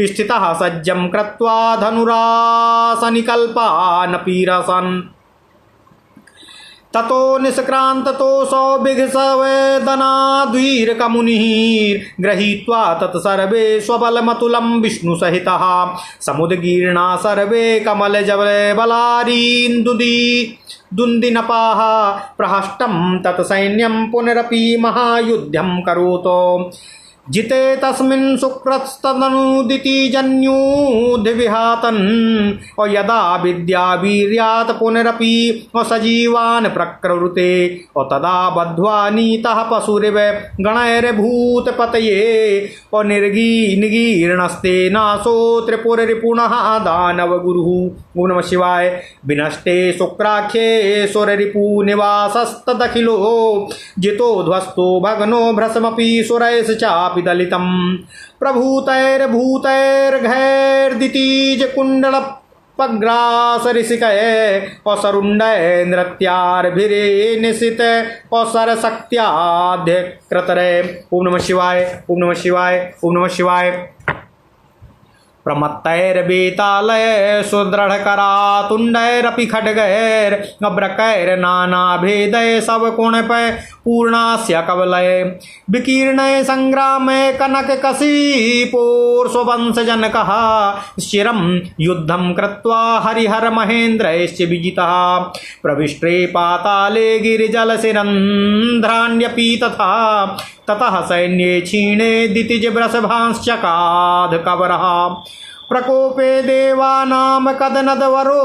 स्थितः सज्जं कृत्वा धनुरासनिकल्पानपीरसन्। ततो निष्क्रान्ततोऽसौ विघसवेदनाद्वीरकमुनिः गृहीत्वा तत्सर्वे स्वबलमतुलं विष्णुसहितः समुद्गीर्णा सर्वे कमलजवलबलारीन्दुदिनपाः प्रहष्टं तत्सैन्यं पुनरपि महायुद्धं करोतो जिते तस्मिन् शुक्रस्तदनुदितिजन्यूधिविहातन् यदा विद्यावीर्यात् पुनरपि सजीवान् प्रकृते तदा बद्ध्वा नीतः पशुरिव गणैर्भूतपतये निगीर्णस्ते नाशो त्रिपुररिपुणः दानवगुरुः। ओम नमः शिवाय। विनष्टे शुक्राख्ये सुररिपुनिवासस्तदखिलो जितो ध्वस्तो भग्नो भ्रशमपि सुरैश्च चापि दलितं प्रभूतैर्भूतैर्घैर्दितिजकुण्डलपग्रासऋषिकये असरुण्डै नृत्यार्भिरे निशित असरशक्त्याध्यकृतरे। ओम नमः शिवाय। ओम नमः शिवाय। ओम नमः शिवाय। प्रमत्तैर्वेतालय सुदृढ़करातुण्डैरपि खड्गैर् अभ्रकैर्नानाभेदै सवकुणपै पूर्णास्य कवलय विकीर्णय संग्रामे कनककशिपोर्स्ववंशजनकः चिरं युद्धं कृत्वा हरिहर महेन्द्रैश्च विजितः प्रविष्टे पाताले गिरिजलशिरन्ध्राण्यपि तथा ततः सैन्ये क्षीणे दितिजवृषभांश्चकाद कवरः प्रकोपे देवानां कदनदवरो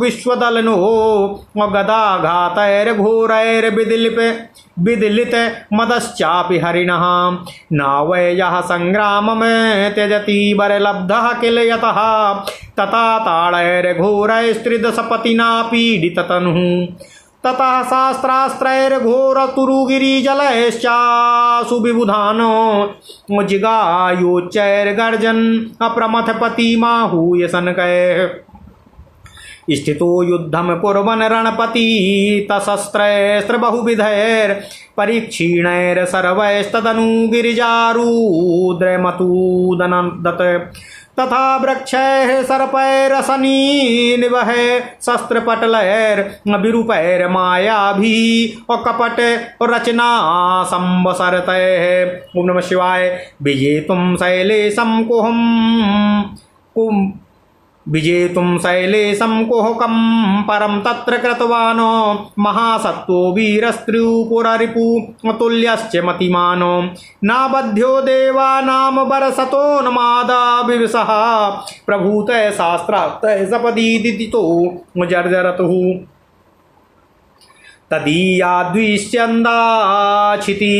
विश्वदलनो गदाघातैर्घोरैर्विदिलित मदश्चापि हरिणः नावै यः संग्रामं त्यजति वरलब्धः किल यतः तथा ताडैर्घोरैस्त्रिदशपतिना पीडिततनुः ततः शास्त्रास्त्रैर्घोरतुरुगिरिजलैश्चासु विबुधानो जिगायोच्चैर्गर्जन् अप्रमथपतिमाहूय शनकैः स्थितो युद्धं कुर्वन् रणपति तशस्त्रैस्त्रबहुविधैर्परीक्षीणैर् सर्वैस्तदनु गिरिजारूद्रमतूदनदत् तथा वृक्षैः सर्पैरसनीनिवः शस्त्रपटलैर्विरूपैर्मायाभिः कपट रचना संवसरतैः। ओम नमः शिवाय। विजेतुं शैलेशं कुहकं परं तत्र कृतवानो महासत्त्वो वीरस्त्रिपुररिपु तुल्यश्च मतिमानो नाबध्यो देवानां वरसतोन्मादा विविशः प्रभूतः शास्त्रार्थः सपदि दिदितो जर्जरतुः तदीयाद्विष्यन्दाचिति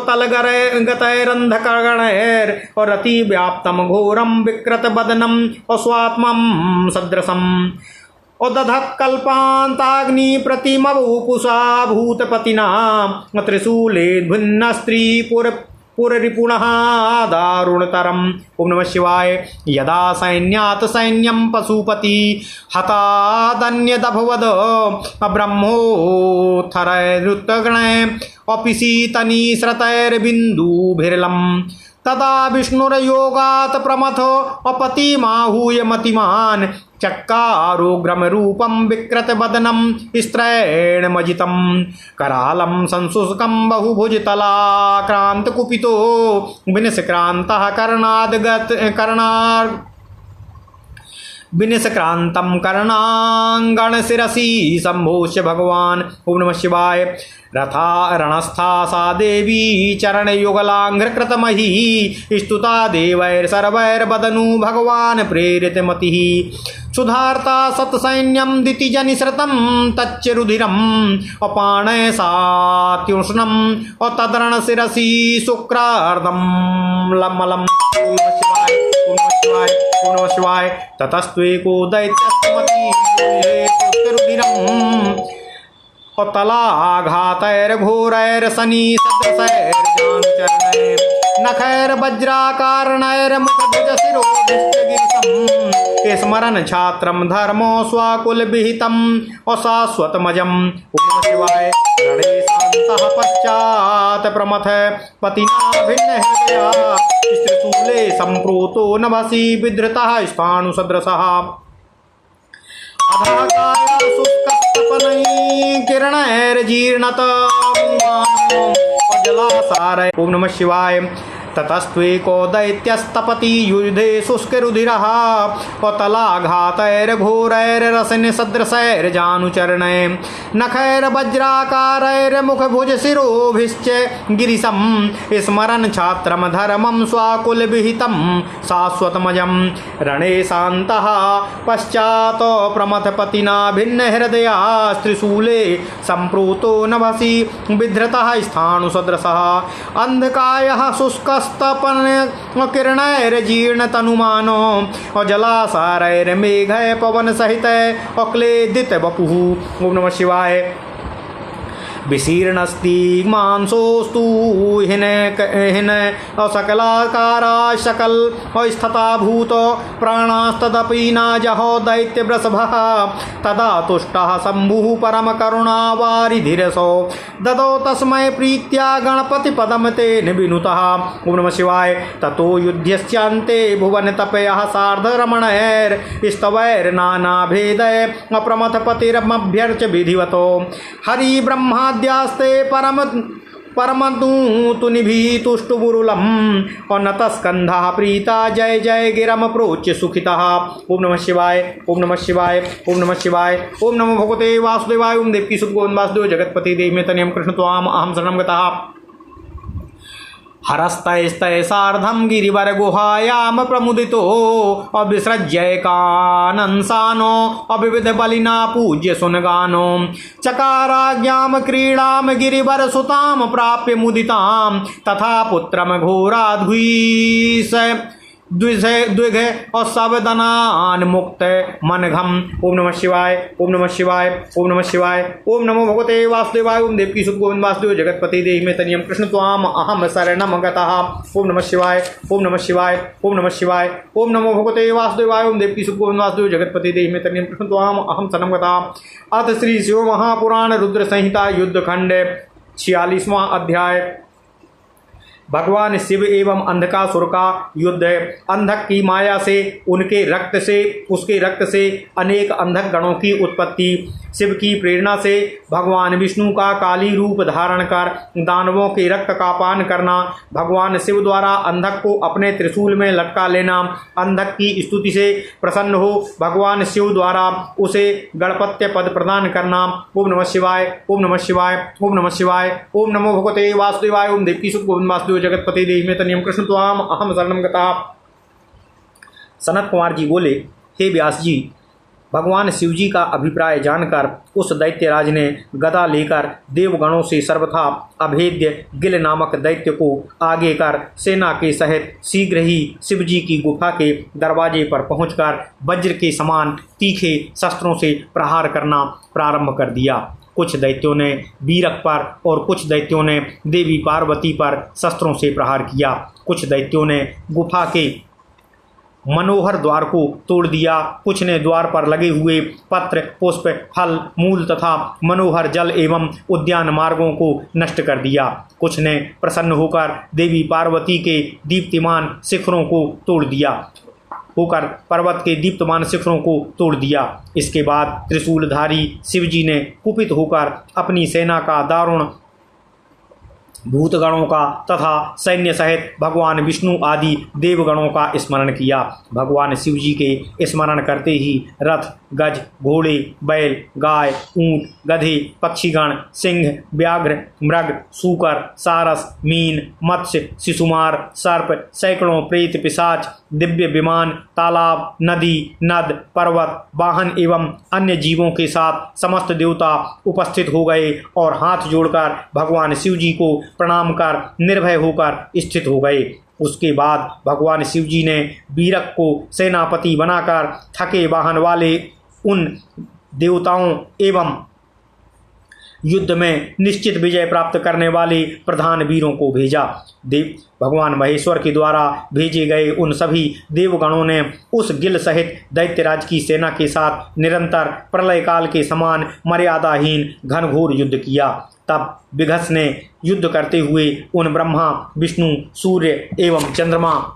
तलगतैरन्धकगणैरतिव्याप्तं घोरं विकृतबदनं स्वात्मं सदृशम् उदधत्कल्पान्ताग्निप्रतिमवपुषा भूतपतिना त्रिशूलेद्भिन्नस्त्रीपुररिपुणः दारुणतरम्। ओम नमः शिवाय। यदा सैन्यात् सैन्यं पशुपति हतादन्यदभवद ब्रह्मोत्थरैरुत्तगणै अपिशीतनिस्रतैर्बिन्दुभिर्लम् तदा विष्णुर्योगात् प्रमथो अपतिमाहूय मतिमान् चक्कारोग्रमरूपं विकृतवदनं स्त्रैणमजितं करालं संशुष्कं बहुभुजतलाक्रान्तकुपितो विनिष्क्रान्तः विनिष्क्रान्तं कर्णाङ्गणशिरसि सम्भोष्य भगवान्। ओम नमः शिवाय। रणस्था सा देवी चरणयुगलाङ्घ्रकृतमही स्तुता देवैर्सर्वैर्वदनु भगवान् प्रेरितमतिः सुधार्ता सत्सैन्यं दितिजनिसृतं तच्च रुधिरम् अपाणय सात्युष्णम् तदरणशिरसि शुक्रार्धं लम्मलम्। ओम शिवाय। ओम नमः शिवाय। ततस्त्वेको दैत्यस्तमतिरुधिरम् तलाघातैर्घोरैर्शनिसदृशैर्जानुचरणैर् नखैर्वज्राकारणैर्मुखभुजशिरोभिष्टगिरिशम् स्मरन् छात्रं धर्मो स्वाकुलविहितम् अशाश्वतमजम्। ओम नमः शिवाय। रणे शान्तः पश्चात् प्रमथ पतिना भिन्नहृदया त्रिशूले सम्प्रोतो नभसि विधृतः स्थाणुसदृशः किरणैर्जीर्णतमुमानो ओम नमः शिवाय। ततस्त्वेको दैत्यस्तपति युधे शुष्करुधिरः तलाघातैर्घोरैर्रसनिसदृशैर्जानुचरणै नखैर्वज्राकारैर्मुखभुजशिरोभिश्च गिरिशं स्मरन् छात्रं धर्मं स्वाकुलविहितं शाश्वतमजं। रणे शान्तः पश्चात् प्रमथपतिना भिन्नहृदया त्रिशूले सम्प्रोतो नभसि विधृतः स्थाणुसदृशः अन्धकायः शुष्कस्तपनकिरणैर्जीर्णतनुमानो जलासारैर्मेघै पवनसहितै अक्लेदितवपुः। ओम नमः शिवाय। विशीर्णस्ति मांसोस्तु हिन सकलाकारा सकल स्थिता भूत प्राणास्तदपि न जहो दैत्य वृषभः तदा तुष्टः शम्भुः परम करुणावारिधिरसो ददौ तस्मै प्रीत्या गणपति पदम तेन विनुतः। ओम नमः शिवाय। ततो युध्यस्यान्ते भुवन तपयः सार्ध रमणैर्स्तवैर् नानाभेदै अप्रमथ पतिरमभ्यर्च विधिवतो हरि ब्रह्माद्यास्ते परमतु निभीतुष्टुबुरुलम् और नतस्कन्धः प्रीता जय जय गिरम प्रोच्य सुखितः। ओम नमः शिवाय। ओम नमः शिवाय। ओम नमः शिवाय। ओम नमो भगवते वासुदेवाय। ओम देवकी सुत गोविंद वासुदेव जगतपति देव में तनियम कृष्ण त्वाम अहम शरणं गतः। हरस्तैस्तै सार्धं गिरिवर गुहायाम प्रमुदितो अविसृज्यैकानंसानो अविविध बलिना पूज्य सुनगानो चकाराज्ञां क्रीडां गिरिवर सुतां प्राप्य मुदितां तथा पुत्रम घोराद्भुईस द्विघ और सावधान मुक्त मनघम। ओम नमः शिवाय। ओम नमः शिवाय। ओम नमः शिवाय। ओम नमो भगवते वासुदेवाय। ओम देवकी सुत गोविंद वासुदेव जगतपति देहि में तनियम कृष्ण त्वाम अहम शरणं गतः। ओम नमः शिवाय। ओम नमः शिवाय। ओम नमः शिवाय। ओम नमो भगवते वासुदेवाय। ओम देवकी सुत गोविंद वासुदेव जगतपति देहि में तनियम कृष्ण त्वाम अहम शरणं गतः। अथ श्री शिव महापुराण रुद्र संहिता युद्ध खंड 46वां अध्याय। भगवान शिव एवं अंधकासुर का युद्ध। अंधक की माया से उसके रक्त से अनेक अंधक गणों की उत्पत्ति। शिव की प्रेरणा से भगवान विष्णु का काली रूप धारण कर दानवों के रक्त का पान करना। भगवान शिव द्वारा अंधक को अपने त्रिशूल में लटका लेना। अंधक की स्तुति से प्रसन्न हो भगवान शिव द्वारा उसे गणपत्य पद प्रदान करना। ओम नमः शिवाय। ओम नमः शिवाय। ओम नमः शिवाय। ओम नमो भगवते वासुदेवाय। ओम देवकी सुत गोविंद वासुदेव जगतपति देहि में तनियम कृष्ण त्वाम अहम शरणं गतः। सनत कुमार जी बोले, हे व्यास जी, भगवान शिवजी का अभिप्राय जानकर उस दैत्यराज ने गदा लेकर देवगणों से सर्वथा अभेद्य गिल नामक दैत्य को आगे कर सेना के सहित शीघ्र ही शिवजी की गुफा के दरवाजे पर पहुंचकर वज्र के समान तीखे शस्त्रों से प्रहार करना प्रारंभ कर दिया। कुछ दैत्यों ने बीरक पर और कुछ दैत्यों ने देवी पार्वती पर शस्त्रों से प्रहार किया। कुछ दैत्यों ने गुफा के मनोहर द्वार को तोड़ दिया। कुछ ने द्वार पर लगे हुए पत्र, पुष्प, फल, मूल तथा मनोहर जल एवं उद्यान मार्गों को नष्ट कर दिया। कुछ ने प्रसन्न होकर देवी पार्वती के दीप्तिमान शिखरों को तोड़ दिया। इसके बाद त्रिशूलधारी शिवजी ने कुपित होकर अपनी सेना का दारुण भूतगणों का तथा सैन्य सहित भगवान विष्णु आदि देवगणों का स्मरण किया। भगवान शिवजी के स्मरण करते ही रथ, गज, घोड़े, बैल, गाय, ऊंट, गधे, पक्षीगण, सिंह, व्याघ्र, मृग, सूकर, सारस, मीन, मत्स्य, शिशुमार, सर्प, सैकड़ों प्रेत, पिशाच, दिव्य विमान, तालाब, नदी, नद, पर्वत, वाहन एवं अन्य जीवों के साथ समस्त देवता उपस्थित हो गए और हाथ जोड़कर भगवान शिवजी को प्रणाम कर निर्भय होकर स्थित हो गए। उसके बाद भगवान शिवजी ने बीरक को सेनापति बनाकर थके वाहन वाले उन देवताओं एवं युद्ध में निश्चित विजय प्राप्त करने वाले प्रधान वीरों को भेजा। भगवान महेश्वर के द्वारा भेजे गए उन सभी देवगणों ने उस गिल सहित दैत्यराज की सेना के साथ निरंतर प्रलय काल के समान मर्यादाहीन घनघोर युद्ध किया। तब विघस ने युद्ध करते हुए उन ब्रह्मा, विष्णु, सूर्य एवं चंद्रमा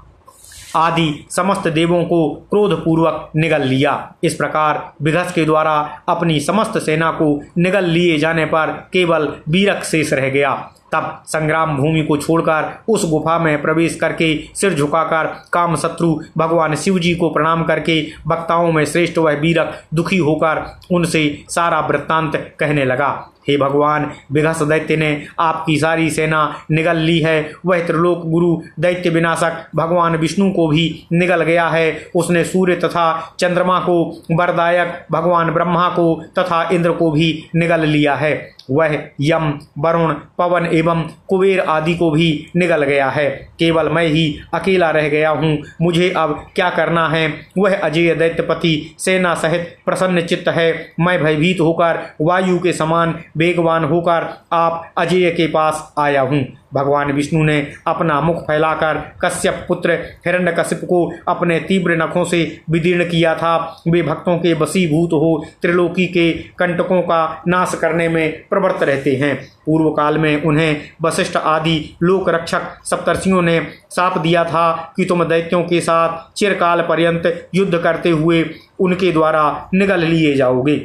आदि समस्त देवों को क्रोधपूर्वक निगल लिया। इस प्रकार विघस के द्वारा अपनी समस्त सेना को निगल लिए जाने पर केवल बीरक शेष रह गया। तब संग्राम भूमि को छोड़कर उस गुफा में प्रवेश करके सिर झुकाकर कामशत्रु भगवान शिवजी को प्रणाम करके वक्ताओं में श्रेष्ठ वह बीरक दुखी होकर उनसे सारा वृत्तांत कहने लगा। हे भगवान, विघस दैत्य ने आपकी सारी सेना निगल ली है। वह त्रिलोक गुरु दैत्य विनाशक भगवान विष्णु को भी निगल गया है। उसने सूर्य तथा चंद्रमा को, वरदायक भगवान ब्रह्मा को तथा इंद्र को भी निगल लिया है। वह यम, वरुण, पवन एवं कुबेर आदि को भी निगल गया है। केवल मैं ही अकेला रह गया हूँ। मुझे अब क्या करना है? वह अजय दैत्यपति सेना सहित प्रसन्न चित्त है। मैं भयभीत होकर वायु के समान वेगवान होकर आप अजय के पास आया हूँ। भगवान विष्णु ने अपना मुख फैलाकर कश्यप पुत्र हिरण्यकशिप को अपने तीव्र नखों से विदीर्ण किया था। वे भक्तों के वशीभूत हो त्रिलोकी के कंटकों का नाश करने में प्रवृत्त रहते हैं। पूर्व काल में उन्हें वशिष्ठ आदि लोक रक्षक सप्तर्षियों ने शाप दिया था कि तुम दैत्यों के साथ चिरकाल पर्यंत युद्ध करते हुए उनके द्वारा निगल लिए जाओगे।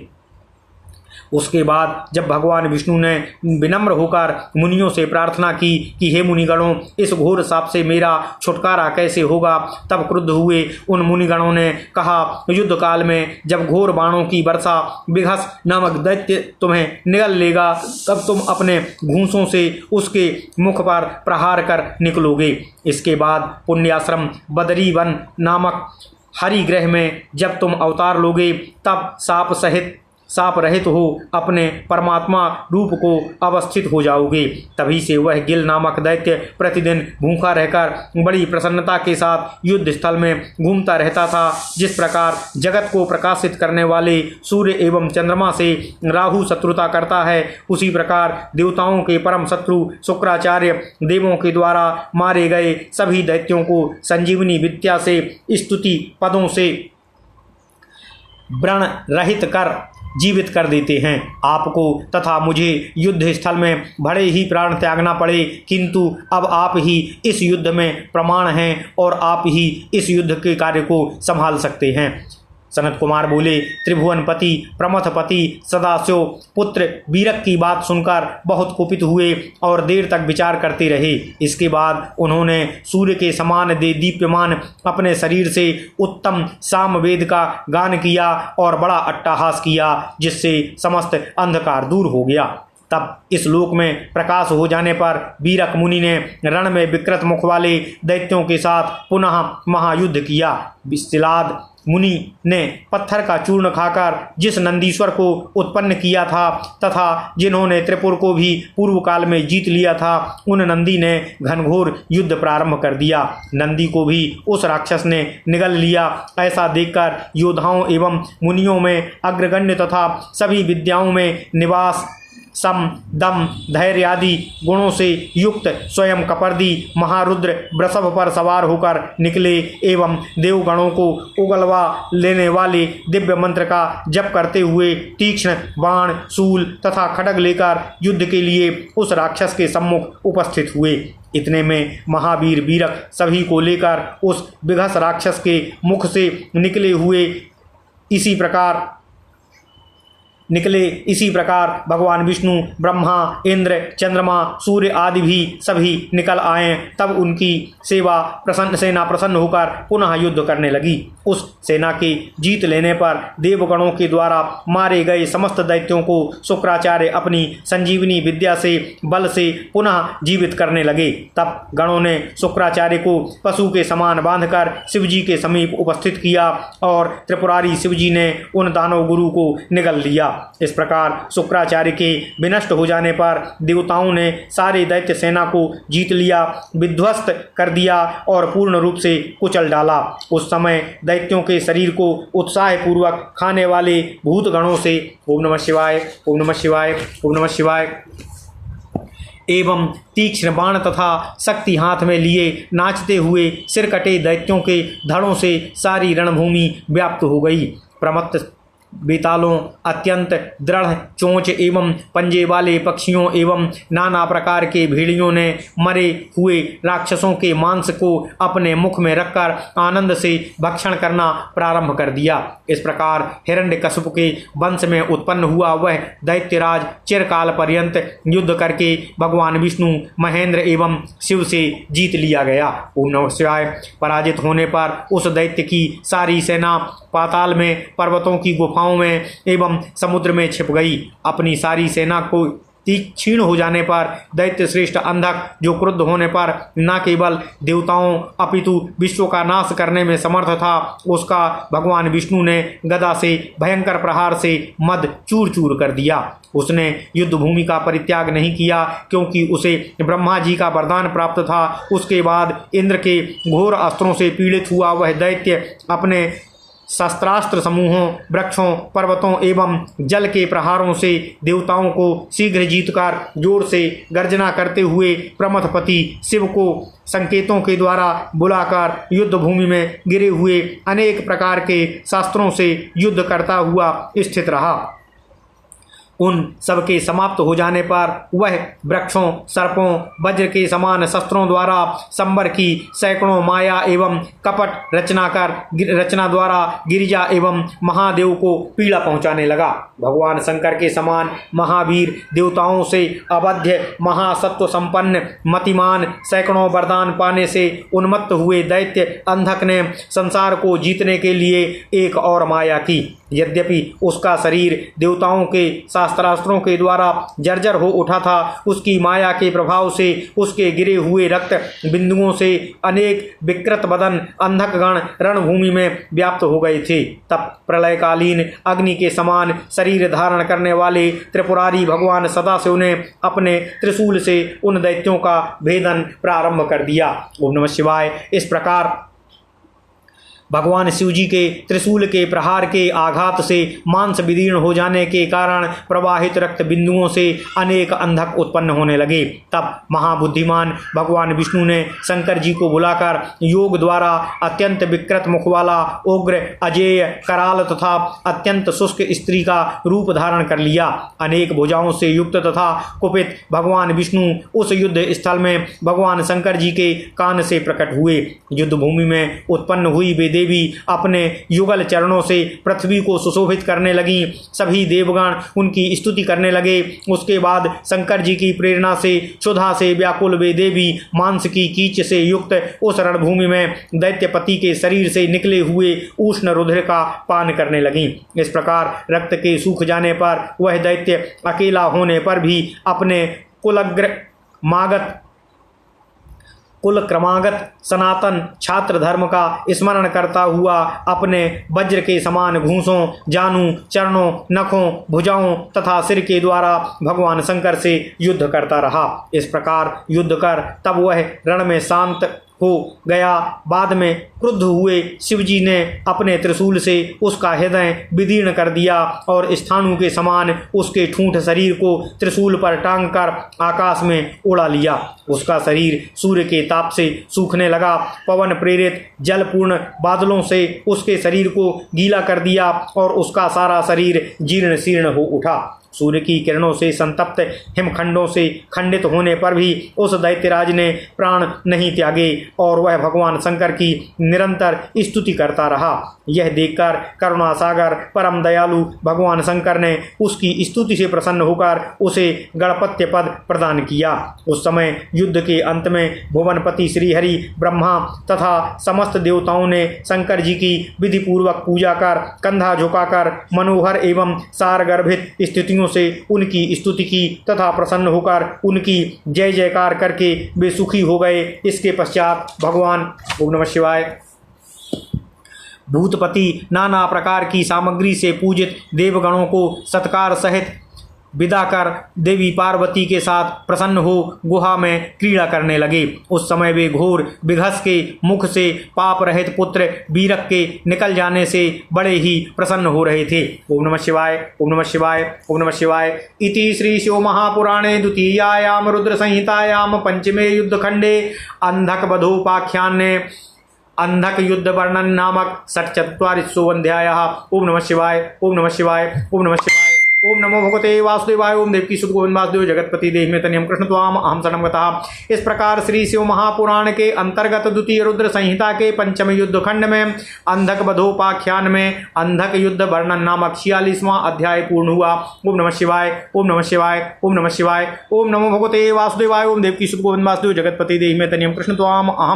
उसके बाद जब भगवान विष्णु ने विनम्र होकर मुनियों से प्रार्थना की कि हे मुनिगणों, इस घोर शाप से मेरा छुटकारा कैसे होगा, तब क्रुद्ध हुए उन मुनिगणों ने कहा, युद्ध काल में जब घोर बाणों की वर्षा विघस नामक दैत्य तुम्हें निगल लेगा, तब तुम अपने घूंसों से उसके मुख पर प्रहार कर निकलोगे। इसके बाद पुण्याश्रम बदरी वन नामक हरिग्रह में जब तुम अवतार लोगे, तब साप रहित हो अपने परमात्मा रूप को अवस्थित हो जाओगे। तभी से वह गिल नामक दैत्य प्रतिदिन भूखा रहकर बड़ी प्रसन्नता के साथ युद्ध स्थल में घूमता रहता था। जिस प्रकार जगत को प्रकाशित करने वाले सूर्य एवं चंद्रमा से राहु शत्रुता करता है, उसी प्रकार देवताओं के परम शत्रु शुक्राचार्य देवों के द्वारा मारे गए सभी दैत्यों को संजीवनी विद्या से स्तुति पदों से व्रण रहित कर जीवित कर देते हैं। आपको तथा मुझे युद्ध स्थल में बड़े ही प्राण त्यागना पड़े, किंतु अब आप ही इस युद्ध में प्रमाण हैं और आप ही इस युद्ध के कार्य को संभाल सकते हैं। सनत कुमार बोले, त्रिभुवनपति प्रमथपति सदाशिव पुत्र वीरक की बात सुनकर बहुत कुपित हुए और देर तक विचार करते रहे। इसके बाद उन्होंने सूर्य के समान दीप्यमान अपने शरीर से उत्तम सामवेद का गान किया और बड़ा अट्टहास किया, जिससे समस्त अंधकार दूर हो गया। तब इस लोक में प्रकाश हो जाने पर वीरक मुनि ने रण में विकृत मुख वाले दैत्यों के साथ पुनः महायुद्ध किया। विशिलाद मुनि ने पत्थर का चूर्ण खाकर जिस नंदीश्वर को उत्पन्न किया था तथा जिन्होंने त्रिपुर को भी पूर्व काल में जीत लिया था, उन नंदी ने घनघोर युद्ध प्रारंभ कर दिया। नंदी को भी उस राक्षस ने निगल लिया। ऐसा देखकर योद्धाओं एवं मुनियों में अग्रगण्य तथा सभी विद्याओं में निवास सम दम धैर्य आदि गुणों से युक्त स्वयं कपर्दी महारुद्र वृषभ पर सवार होकर निकले एवं देवगणों को उगलवा लेने वाले दिव्य मंत्र का जप करते हुए तीक्ष्ण बाण शूल तथा खड्ग लेकर युद्ध के लिए उस राक्षस के सम्मुख उपस्थित हुए। इतने में महावीर वीरक सभी को लेकर उस विघस राक्षस के मुख से निकले इसी प्रकार भगवान विष्णु ब्रह्मा इंद्र चंद्रमा सूर्य आदि भी सभी निकल आए। तब उनकी सेना प्रसन्न होकर पुनः युद्ध करने लगी। उस सेना के जीत लेने पर देवगणों के द्वारा मारे गए समस्त दैत्यों को शुक्राचार्य अपनी संजीवनी विद्या से बल से पुनः जीवित करने लगे। तब गणों ने शुक्राचार्य को पशु के समान बांधकर शिवजी के समीप उपस्थित किया और त्रिपुरारी शिवजी ने उन दानव गुरु को निगल लिया। इस प्रकार शुक्राचार्य के विनष्ट हो जाने पर देवताओं ने सारे दैत्य सेना को जीत लिया, विध्वस्त कर दिया और पूर्ण रूप से कुचल डाला। उस समय दैत्यों के शरीर को उत्साहपूर्वक खाने वाले भूत गणों से ओम नमः शिवाय, ओम नमः शिवाय, ओम नमः शिवाय एवं तीक्ष्ण बाण तथा शक्ति हाथ में लिए नाचते हुए सिर कटे दैत्यों के धड़ों से सारी रणभूमि व्याप्त हो गई। प्रमत्त बेतालों, अत्यंत दृढ़ चोंच एवं पंजे वाले पक्षियों एवं नाना प्रकार के भेड़ियों ने मरे हुए राक्षसों के मांस को अपने मुख में रखकर आनंद से भक्षण करना प्रारंभ कर दिया। इस प्रकार हिरण्यकशिपु के वंश में उत्पन्न हुआ वह दैत्यराज चिरकाल पर्यंत युद्ध करके भगवान विष्णु महेंद्र एवं शिव से जीत लिया गया। ओम नमः शिवाय। पराजित होने पर उस दैत्य की सारी सेना पाताल में पर्वतों की गुफाओं में एवं समुद्र में छिप गई। अपनी सारी सेना को तीक्ष्ण हो जाने पर दैत्य श्रेष्ठ अंधक, जो क्रुद्ध होने पर न केवल देवताओं अपितु विश्व का नाश करने में समर्थ था, उसका भगवान विष्णु ने गदा से भयंकर प्रहार से मद चूर चूर कर दिया। उसने युद्ध भूमि का परित्याग नहीं किया, क्योंकि उसे ब्रह्मा जी का वरदान प्राप्त था। उसके बाद इंद्र के घोर अस्त्रों से पीड़ित हुआ वह दैत्य अपने शस्त्रास्त्र समूहों, वृक्षों, पर्वतों एवं जल के प्रहारों से देवताओं को शीघ्र जीतकर जोर से गर्जना करते हुए प्रमथपति शिव को संकेतों के द्वारा बुलाकर युद्ध भूमि में गिरे हुए अनेक प्रकार के शस्त्रों से युद्ध करता हुआ स्थित रहा। उन सबके समाप्त हो जाने पर वह वृक्षों, सर्पों, वज्र के समान शस्त्रों द्वारा संबर की सैकड़ों माया एवं कपट रचना द्वारा गिरिजा एवं महादेव को पीड़ा पहुंचाने लगा। भगवान शंकर के समान महावीर, देवताओं से अवध्य, महासत्व संपन्न, मतिमान, सैकड़ों वरदान पाने से उन्मत्त हुए दैत्य अंधक ने संसार को जीतने के लिए एक और माया की। यद्यपि उसका शरीर देवताओं के शास्त्रास्त्रों के द्वारा जर्जर हो उठा था, उसकी माया के प्रभाव से उसके गिरे हुए रक्त बिंदुओं से अनेक विकृत बदन अंधकगण रणभूमि में व्याप्त हो गए थे। तब प्रलयकालीन अग्नि के समान शरीर धारण करने वाले त्रिपुरारी भगवान सदाशिव ने अपने त्रिशूल से उन दैत्यों का भेदन प्रारंभ कर दिया। ओम नमः शिवाय। इस प्रकार भगवान शिव जी के त्रिशूल के प्रहार के आघात से मांस विदीर्ण हो जाने के कारण प्रवाहित रक्त बिंदुओं से अनेक अंधक उत्पन्न होने लगे। तब महाबुद्धिमान भगवान विष्णु ने शंकर जी को बुलाकर योग द्वारा अत्यंत विकृत मुख वाला उग्र, अजेय, कराल तथा अत्यंत शुष्क स्त्री का रूप धारण कर लिया। अनेक भुजाओं से युक्त तथा कुपित भगवान विष्णु उस युद्ध स्थल में भगवान शंकर जी के कान से प्रकट हुए। युद्ध भूमि में उत्पन्न हुई वे देवी अपने युगल चरणों से पृथ्वी को सुशोभित करने लगी। सभी देवगण उनकी स्तुति करने लगे। उसके बाद शंकर जी की प्रेरणा से क्षुधा से व्याकुल वे देवी मांस की कीच से युक्त उस रणभूमि में दैत्यपति के शरीर से निकले हुए उष्ण रुधिर का पान करने लगी। इस प्रकार रक्त के सूख जाने पर वह दैत्य अकेला होने पर भी अपने कुल क्रमागत सनातन छात्र धर्म का स्मरण करता हुआ अपने वज्र के समान घूंसों, जानू, चरणों, नखों, भुजाओं तथा सिर के द्वारा भगवान शंकर से युद्ध करता रहा। इस प्रकार युद्ध कर तब वह रण में शांत हो गया। बाद में क्रुद्ध हुए शिवजी ने अपने त्रिशूल से उसका हृदय विदीर्ण कर दिया और स्थाणु के समान उसके ठूंठ शरीर को त्रिशूल पर टांग कर आकाश में उड़ा लिया। उसका शरीर सूर्य के ताप से सूखने लगा। पवन प्रेरित जलपूर्ण बादलों से उसके शरीर को गीला कर दिया और उसका सारा शरीर जीर्ण शीर्ण हो उठा। सूर्य की किरणों से संतप्त हिमखंडों से खंडित होने पर भी उस दैत्यराज ने प्राण नहीं त्यागे और वह भगवान शंकर की निरंतर स्तुति करता रहा। यह देखकर करुणा सागर परम दयालु भगवान शंकर ने उसकी स्तुति से प्रसन्न होकर उसे गणपत्य पद प्रदान किया। उस समय युद्ध के अंत में भुवनपति श्रीहरि, ब्रह्मा तथा समस्त देवताओं ने शंकर जी की विधि पूर्वक पूजा कर कंधा झुकाकर मनोहर एवं सारगर्भित स्थितियों से उनकी स्तुति की तथा प्रसन्न होकर उनकी जय जयकार करके वे सुखी हो गए। इसके पश्चात भगवान ओम नमः शिवाय भूतपति नाना प्रकार की सामग्री से पूजित देवगणों को सत्कार सहित विदा कर देवी पार्वती के साथ प्रसन्न हो गुहा में क्रीड़ा करने लगे। उस समय वे घोर विघस के मुख से पाप रहित पुत्र वीरक के निकल जाने से बड़े ही प्रसन्न हो रहे थे। ओम नमः शिवाय ओम नमः शिवाय ओम नमः शिवाय। इति श्री शिव महापुराणे द्वितीयायाम रुद्र संहितायाम पंचमे युद्धखंडे अंधक वधोपाख्याने अंधक युद्ध वर्णन नामक 44वां अध्यायः। ओम नमः शिवाय ओम नमः शिवाय ओम नमः शिवाय। ओम नमो भगवते वासुदेवाय। ओम देवकी सुत गोविंद वासुदेव जगतपति देहि तनियम कृष्ण त्वाम अहम शरणं गतः। इस प्रकार श्री शिव महापुराण के अंतर्गत द्वितीय रुद्र संहिता के पंचम युद्ध खंड में अंधक वधोपाख्यान में अंधक युद्ध वर्णन नामक 46वां अध्याय पूर्ण हुआ। ओम नमः शिवाय ओम नमः शिवाय ओम नमः शिवाय। ओम नमो भगवते वासुदेवाय। ओम देवकी सुत गोविंद वासुदेव जगतपति देहि तनियम कृष्ण त्वाम अहम